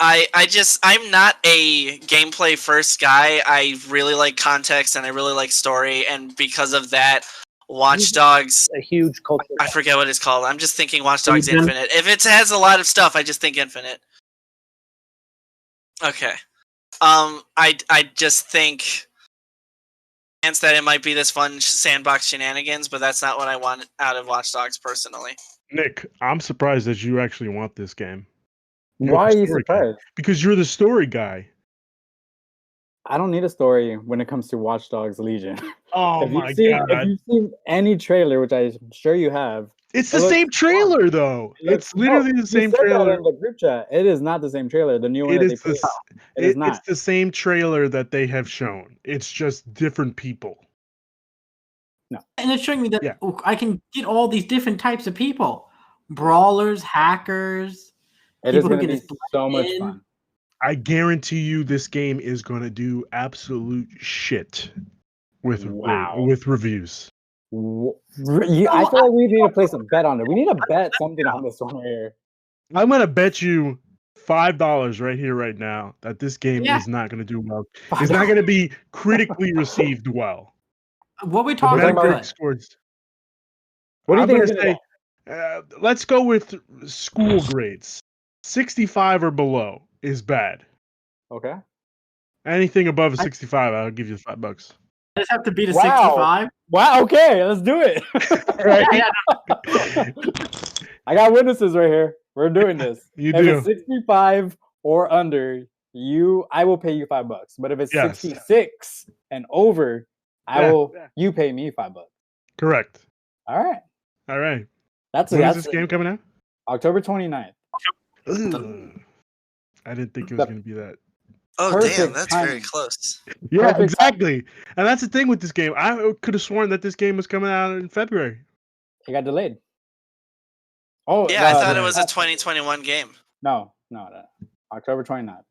I'm not a gameplay first guy. I really like context and I really like story, and because of that, Watch Dogs, a huge culture. I forget what it's called. I'm just thinking Watch Dogs Infinite. If it has a lot of stuff, I just think Infinite. Okay. I just think that it might be this fun sandbox shenanigans, but that's not what I want out of Watch Dogs personally. Nick, I'm surprised that you actually want this game. Why are you surprised? Because you're the story guy. I don't need a story when it comes to Watch Dogs Legion. Oh If my if god. you've seen any trailer, which I'm sure you have, It's it the looks same fun. trailer though. It looks It's literally the You same said that trailer. in the group chat. It is not the same trailer. The new one It that is they put out. It is it's not. the same trailer that they have shown. It's just different people. And it's showing me that Yeah. I can get all these different types of people: brawlers, hackers. It is people who going to can be just blend so much in. fun. I guarantee you this game is going to do absolute shit with Wow. with reviews. I feel like we need to place a bet on it. We need to bet something on this one right here. I'm going to bet you $5 right here, right now, that this game Yeah. is not going to do well. It's not going to be critically received well. What we The talking talking Metacritic good? scores. What do you I'm think going is to going to say, let's go with school grades. 65 or below is bad. go? Okay. Anything above a 65, I'll give you $5. I just have to beat a Wow. 65. Wow. Okay. Let's do it. Right? Yeah, I got witnesses right here. We're doing this. You If do. it's 65 or under, I will pay you $5. But if it's Yes. 66 and over, Yeah. you pay me $5. Correct. All right. All right. That's When is that's this game coming out? October 29th. Ugh. I didn't think it was going to be that. Oh Perfect damn, that's very timing. close. Yeah, Perfect exactly. And that's the thing with this game. I could have sworn that this game was coming out in February. It got delayed. Oh, Yeah, I thought it no. was a 2021 game. No. October 29th.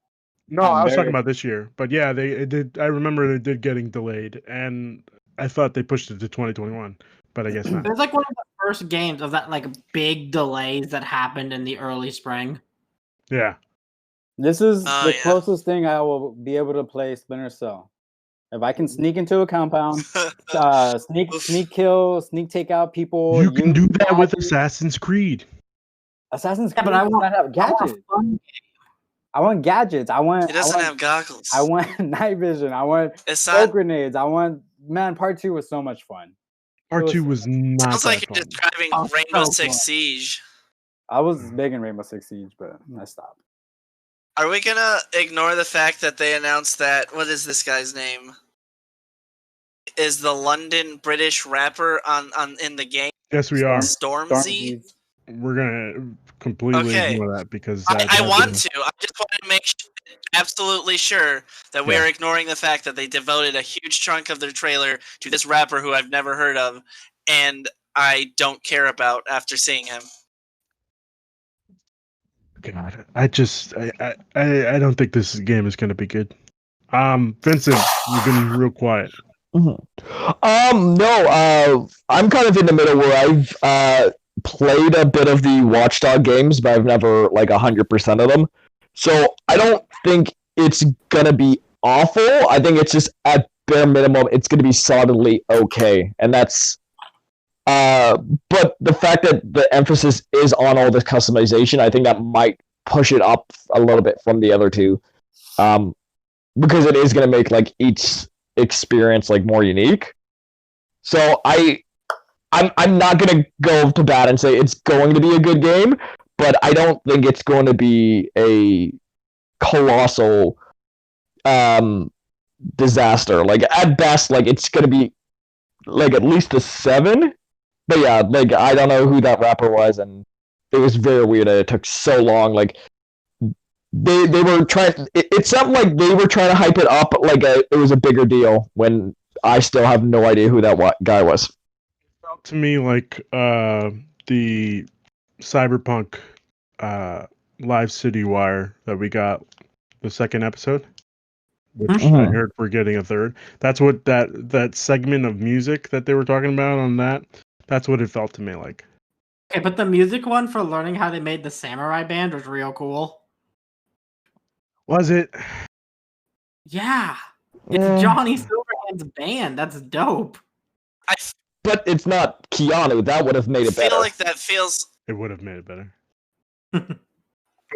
No, I'm I was very- talking about this year. But yeah, it did. I remember it did getting delayed, and I thought they pushed it to 2021, but I guess not. It was like one of the first games of that like big delays that happened in the early spring. Yeah. This is Oh, the yeah. closest thing I will be able to play Splinter Cell. If I can sneak into a compound, sneak kill, sneak take out people. You can do that with gadgets. Assassin's Creed. Assassin's Yeah, Creed but I does want not have I want gadgets. a fun I want gadgets. I want. He doesn't I want, have goggles. I want night vision. I want It's smoke not. grenades. Part 2 was so much fun. R2 was not Sounds like that you're fun. describing Oh, Rainbow so Six fun. Siege. I was big in Rainbow Six Siege, but I stopped. Are we gonna ignore the fact that they announced that what is this guy's name? Is the London British rapper on in the game? Yes, we are. Stormzy. We're gonna completely Okay. ignore that because I want to. I just want to make absolutely sure that we Yeah. are ignoring the fact that they devoted a huge chunk of their trailer to this rapper who I've never heard of, and I don't care about after seeing him. God, I don't think this game is gonna be good. Vincent, you've been real quiet. No, I'm kind of in the middle where I've played a bit of the Watchdog games, but I've never like 100% of them. So I don't think it's gonna be awful. I think it's just at bare minimum, it's gonna be solidly okay, and that's. But the fact that the emphasis is on all this customization, I think that might push it up a little bit from the other two, because it is gonna make like each experience like more unique. So I'm not gonna go to bat and say it's going to be a good game, but I don't think it's going to be a colossal disaster. Like at best, like it's gonna be like at least a 7. But yeah, like I don't know who that rapper was, and it was very weird that it took so long. Like they were trying. It sounded like they were trying to hype it up like it was a bigger deal when I still have no idea who that guy was. Felt to me like the Cyberpunk Live City Wire that we got the second episode, which I heard we're getting a third. That's what that segment of music that they were talking about on that. That's what it felt to me like. Okay, but the music one for learning how they made the samurai band was real cool. Was it? Yeah. It's Johnny Silverhand's band. That's dope. But it's not Keanu. That would have made it better. I feel like that feels. It would have made it better.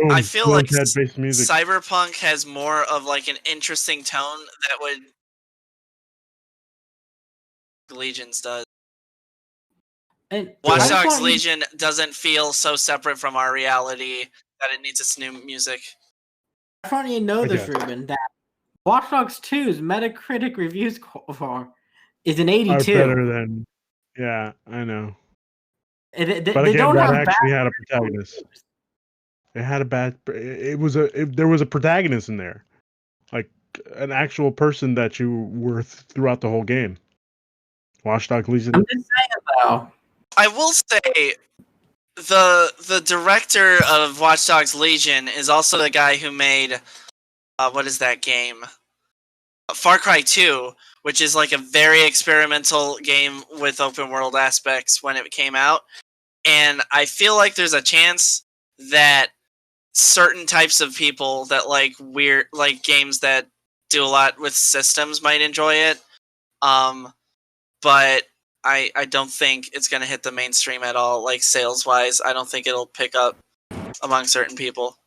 I feel like CAD-based music. Cyberpunk has more of like an interesting tone that would Legion's does. And Watch I just Dogs want you- Legion doesn't feel so separate from our reality that it needs its new music. I just want you to know this, Okay. Ruben, that Watch Dogs 2's Metacritic review score is an Are 82. better than. Yeah, I know. They But again, don't that have actually bad had a protagonist. It had a bad. There was a protagonist in there, like an actual person that you were throughout the whole game. Watch Dogs Legion. I'm just saying though. I will say the director of Watch Dogs Legion is also the guy who made what is that game? Far Cry 2, which is like a very experimental game with open world aspects when it came out. And I feel like there's a chance that certain types of people that like weird like games that do a lot with systems might enjoy it. But I don't think it's gonna hit the mainstream at all, like sales wise. I don't think it'll pick up among certain people.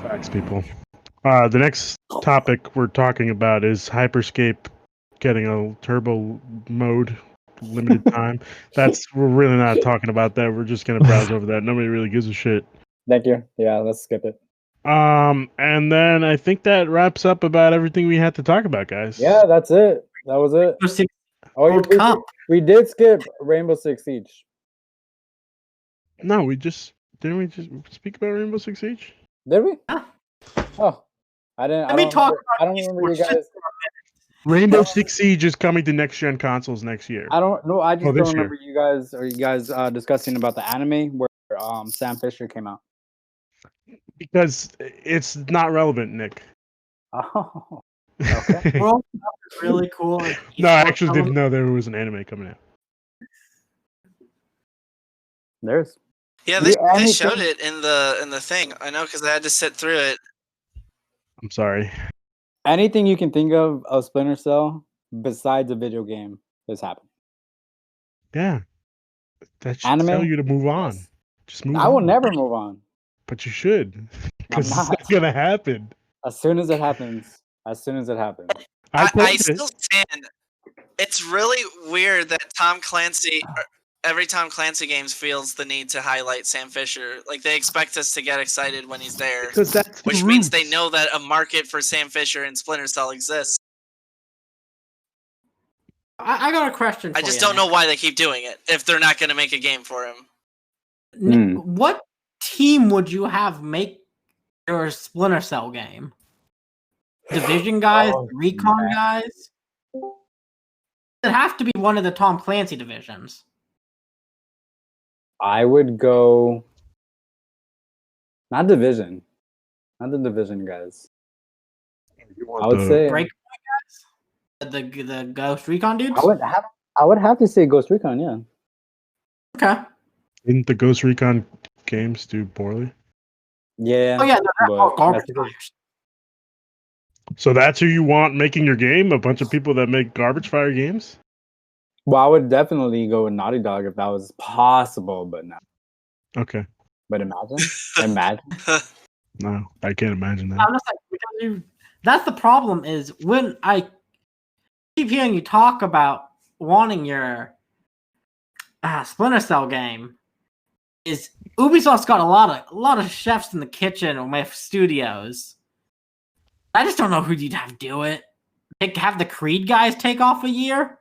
Facts, people. The next topic we're talking about is Hyperscape getting a turbo mode limited time. We're really not talking about that. We're just gonna browse over that. Nobody really gives a shit. Thank you. Yeah, let's skip it. And then I think that wraps up about everything we had to talk about, guys. Yeah, that's it. That was it. Oh, World Cup. we did skip Rainbow Six Siege. No, didn't we just speak about Rainbow Six Siege? Did we? Yeah. Oh, I didn't. Let me talk I don't remember you guys. Rainbow Six Siege is coming to next gen consoles next year. I don't know. I just this don't remember you guys discussing about the anime where Sam Fisher came out. Because it's not relevant, Nick. Oh, okay. World Cup is really cool. No, I actually didn't know there was an anime coming out. There's. Yeah, they showed it in the thing. I know because I had to sit through it. I'm sorry. Anything you can think of Splinter Cell besides a video game has happened. Yeah. That should Anime? tell you to move on. Yes. Just move I on. will never move on. But you should. Because it's not. not going to happen. As soon as it happens. As soon as it happens. I still stand. It's really weird that every Tom Clancy games feels the need to highlight Sam Fisher. Like they expect us to get excited when he's there, Because that's which means they know that a market for Sam Fisher and Splinter Cell exists. I got a question for I just you, don't know why they keep doing it if they're not going to make a game for him. Nick, what team would you have make your Splinter Cell game? Division guys, Recon guys? It'd have to be one of the Tom Clancy divisions. I would go. Not Division. Not the Division guys. I would say Breakpoint guys? The Ghost Recon dudes? I would have to say Ghost Recon, yeah. Okay. Didn't the Ghost Recon games do poorly? Yeah. Oh yeah, they're all garbage that's because- fires. So that's who you want making your game? A bunch of people that make garbage fire games? Well, I would definitely go with Naughty Dog if that was possible, but no. Okay. But imagine. No, I can't imagine that. I'm just like, because that's the problem is when I keep hearing you talk about wanting your Splinter Cell game, is Ubisoft's got a lot of chefs in the kitchen with studios. I just don't know who you'd have do it. Have the Creed guys take off a year?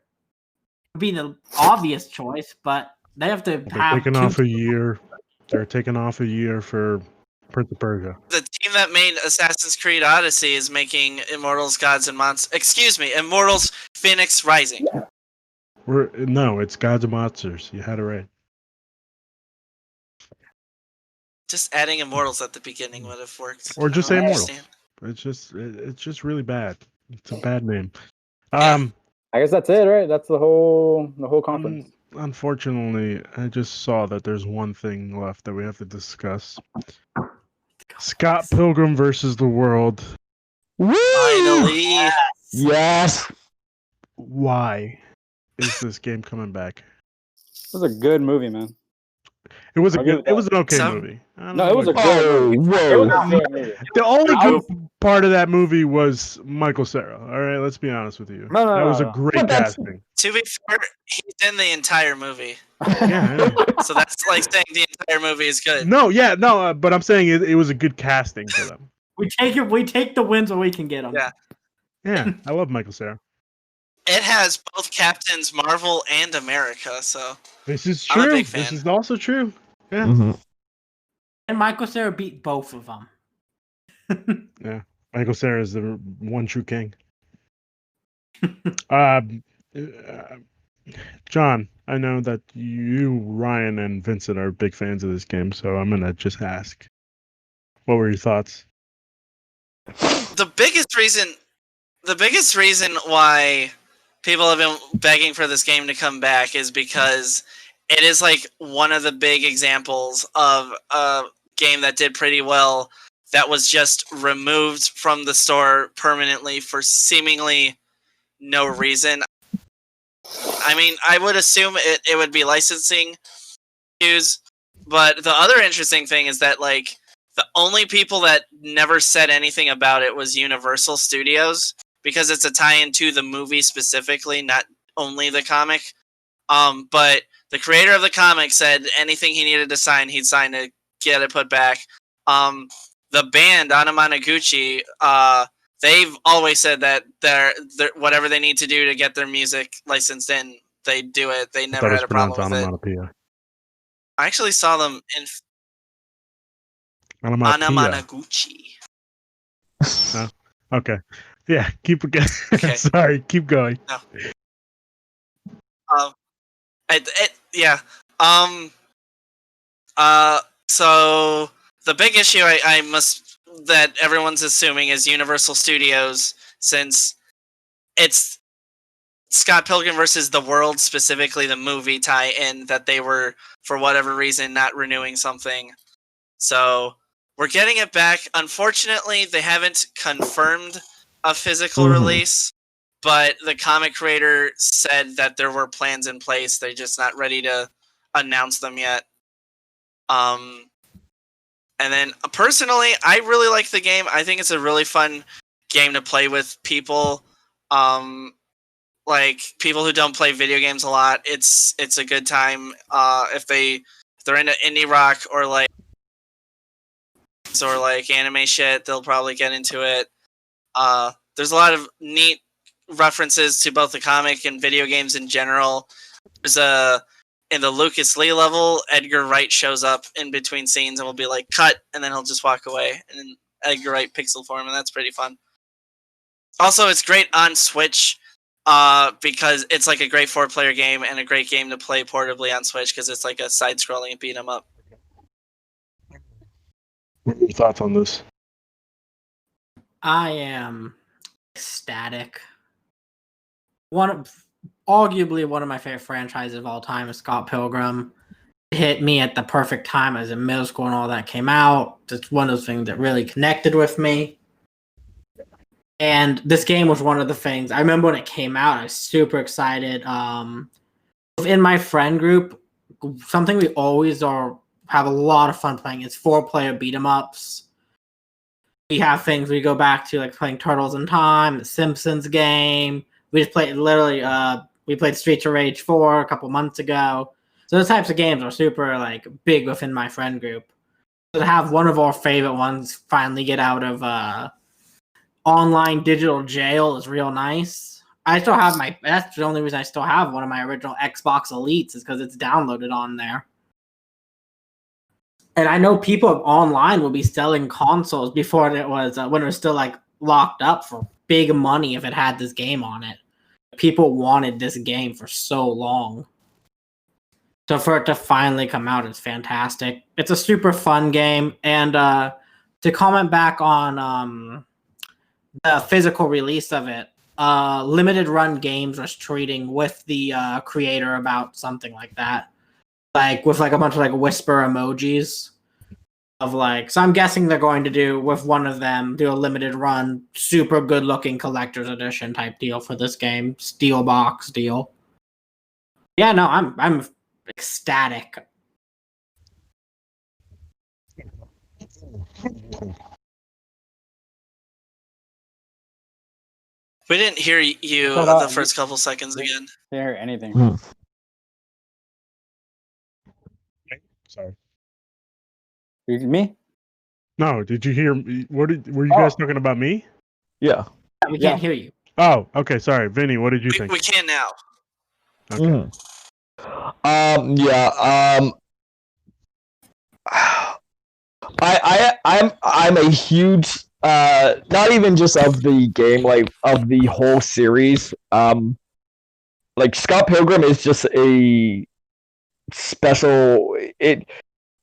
Would be the obvious choice, but they have to They're have taking off a year. They're taking off a year for Prince of Persia. The team that made Assassin's Creed Odyssey is making Immortals, Gods, and Monsters. Excuse me, Immortals Phoenix Rising. No, it's Gods and Monsters. You had it right. Just adding Immortals at the beginning would have worked. Or just I say don't Immortals. understand. It's just really bad. It's a bad name. Yeah. I guess that's it, right? That's the whole conference. Unfortunately, I just saw that there's one thing left that we have to discuss. Scott Pilgrim versus the World. Finally. Yes. Why is this game coming back? It was a good movie, man. It was I'll give it it was an okay So- movie. I don't No, know it was a what- good movie. It was Whoa. a good movie. The only I good part of that movie was Michael Cera. All right, let's be honest with you. No, that was a no. great But that's- casting. To be fair, he's in the entire movie. Yeah, I know. So that's like saying the entire movie is good. No, but I'm saying it was a good casting for them. We take it. We take the wins when we can get them. Yeah. Yeah, I love Michael Cera. It has both Captains Marvel and America, so This is I'm a true. big This fan. is also true. Yeah. Mhm. And Michael Cera beat both of them. Yeah. Michael Cera is the one true king. Um, uh, John, I know that you, Ryan, and Vincent are big fans of this game, so I'm gonna just ask, what were your thoughts? The biggest reason why people have been begging for this game to come back is because it is like one of the big examples of a game that did pretty well that was just removed from the store permanently for seemingly no reason. I mean, I would assume it would be licensing issues, but the other interesting thing is that like the only people that never said anything about it was Universal Studios because it's a tie-in to the movie specifically, not only the comic. But the creator of the comic said anything he needed to sign, he'd sign to get it put back. The band Anamanaguchi, they've always said that they're whatever they need to do to get their music licensed in, they do it. They I never thought it was had a pronounced problem with it. onomatopoeia. I actually saw them in Onomatopoeia. Anamanaguchi. Oh, okay. Yeah, keep again. Okay. Sorry, keep going. Yeah. So the big issue I must that everyone's assuming is Universal Studios, since it's Scott Pilgrim versus the World, specifically the movie tie-in, that they were for whatever reason not renewing something. So we're getting it back. Unfortunately, they haven't confirmed a physical release, but the comic creator said that there were plans in place. They're just not ready to announce them yet. And then personally, I really like the game. I think it's a really fun game to play with people. Like people who don't play video games a lot. It's a good time. If they're into indie rock or like anime shit, they'll probably get into it. There's a lot of neat references to both the comic and video games in general. There's in the Lucas Lee level, Edgar Wright shows up in between scenes and will be like, cut, and then he'll just walk away. And then Edgar Wright pixel form, and that's pretty fun. Also, it's great on Switch because it's like a great 4-player game and a great game to play portably on Switch because it's like a side-scrolling beat 'em up. What are your thoughts on this? I am ecstatic. Arguably one of my favorite franchises of all time is Scott Pilgrim. It hit me at the perfect time as in middle school and all that came out. It's one of those things that really connected with me. And this game was one of the things. I remember when it came out, I was super excited. Within my friend group, something we always have a lot of fun playing is 4-player beat 'em ups. We have things we go back to, like playing Turtles in Time, the Simpsons game. We just played we played Streets of Rage 4 a couple months ago. So those types of games are super like big within my friend group. So to have one of our favorite ones finally get out of online digital jail is real nice. I still have that's the only reason I still have one of my original Xbox Elites is because it's downloaded on there. And I know people online will be selling consoles before it was when it was still like locked up for big money if it had this game on it. People wanted this game for so long. So for it to finally come out is fantastic. It's a super fun game. And to comment back on the physical release of it, Limited Run Games was tweeting with the creator about something like that. Like with like a bunch of like whisper emojis of like, so I'm guessing they're going to do with one of them do a limited run, super good looking collector's edition type deal for this game, steel box deal. Yeah, no, I'm ecstatic. We didn't hear you the first couple seconds again. Didn't hear anything. Sorry. Me? No, did you hear me? Were you guys talking about me? Yeah. We Yeah. can't hear you. Oh, okay. Sorry, Vinny. What did you think? We can now. Okay. Mhm. Yeah. I'm a huge not even just of the game, like of the whole series. Like Scott Pilgrim is just a special. It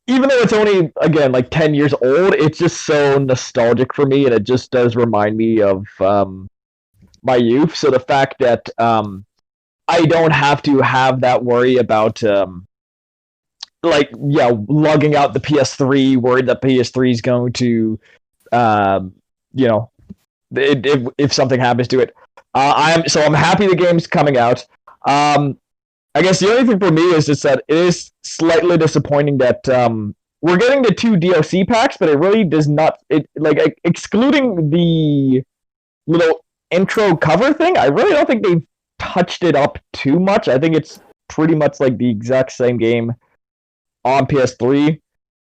even though it's only again like 10 years old, it's just so nostalgic for me, and it just does remind me of my youth. So the fact that I don't have to have that worry about lugging out the PS3, worried that PS3 is going to um, you know, if something happens to it. I'm happy the game's coming out. I guess the only thing for me is just that it is slightly disappointing that we're getting the 2 DLC packs, but it really does not. It like excluding the little intro cover thing, I really don't think they've touched it up too much. I think it's pretty much like the exact same game on PS3.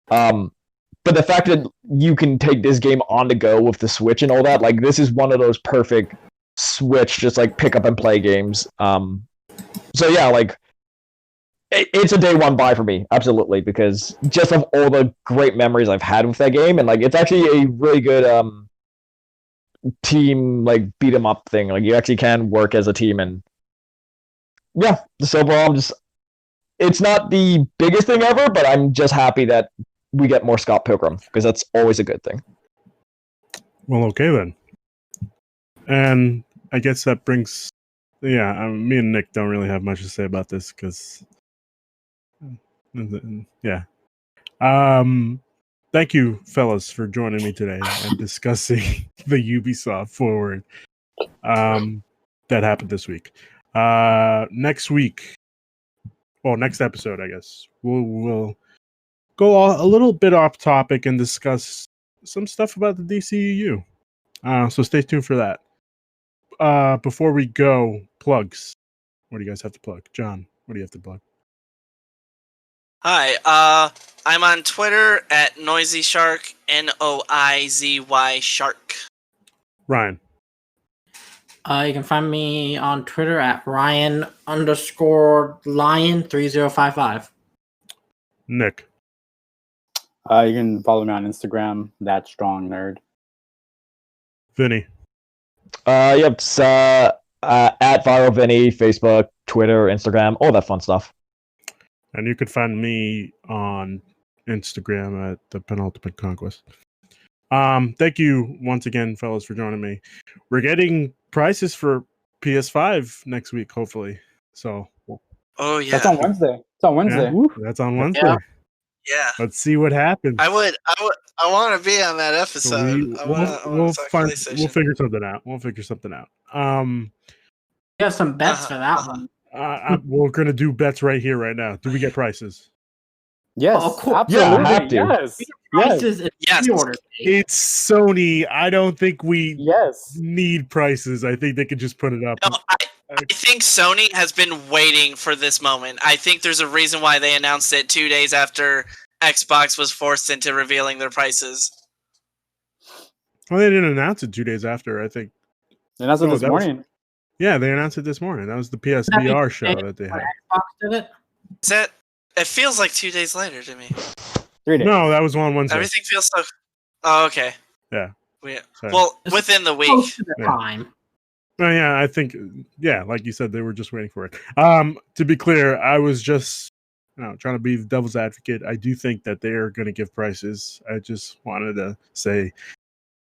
But the fact that you can take this game on the go with the Switch and all that, like this is one of those perfect Switch just like pick up and play games. So yeah, like it's a day one buy for me, absolutely, because just of all the great memories I've had with that game, and like it's actually a really good team like beat 'em up thing. Like you actually can work as a team, and yeah, so overall, it's not the biggest thing ever, but I'm just happy that we get more Scott Pilgrim because that's always a good thing. Well, okay then. And I guess that brings, yeah. Me and Nick don't really have much to say about this because, yeah. Thank you, fellas, for joining me today and discussing the Ubisoft Forward that happened this week. Next week, well, next episode, I guess we'll go a little bit off topic and discuss some stuff about the DCEU. So stay tuned for that. Before we go, plugs. What do you guys have to plug? John, what do you have to plug? Hi, I'm on Twitter at Noisy Shark, Noizy Shark. Ryan. You can find me on Twitter at Ryan_Lion3055. Nick. You can follow me on Instagram, That Strong Nerd. Vinny. Yep, it's at Viral Vinny, Facebook, Twitter, Instagram, all that fun stuff. And you can find me on Instagram at the Penultimate Conquest. Thank you once again, fellas, for joining me. We're getting prices for PS5 next week, hopefully. So, Oh yeah, That's on Wednesday. It's on Wednesday. yeah, that's on Wednesday. yeah. Let's see what happens. I want to be on that episode. So we'll figure something out. We'll figure something out. You have some bets for that one. We're gonna do bets right here, right now. Do we get prices? Yes, Oh, cool. absolutely. Yeah, have to. Yes. Prices and Yes. pre-order. It's Sony. I don't think we Yes. need prices. I think they could just put it up. No, I think Sony has been waiting for this moment. I think there's a reason why they announced it 2 days after Xbox was forced into revealing their prices. Well, they didn't announce it 2 days after. I think. And that's what this that was- morning. Yeah, they announced it this morning. That was the PSVR show that they had. Xbox did it. Is that? It feels like 2 days later to me. 3 days. No, that was on Wednesday. Everything feels so. Oh, okay. Yeah. Well, within the week. Close to the Yeah. time. Oh, yeah, I think. Yeah, like you said, they were just waiting for it. To be clear, I was just trying to be the devil's advocate. I do think that they're going to give prices. I just wanted to say,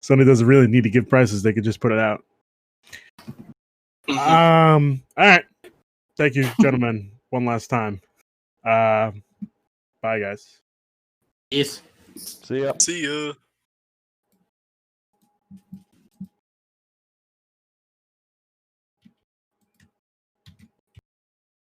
Sony doesn't really need to give prices. They could just put it out. Mhm. All right. Thank you, gentlemen, one last time. Bye, guys. Yes. See ya. See ya.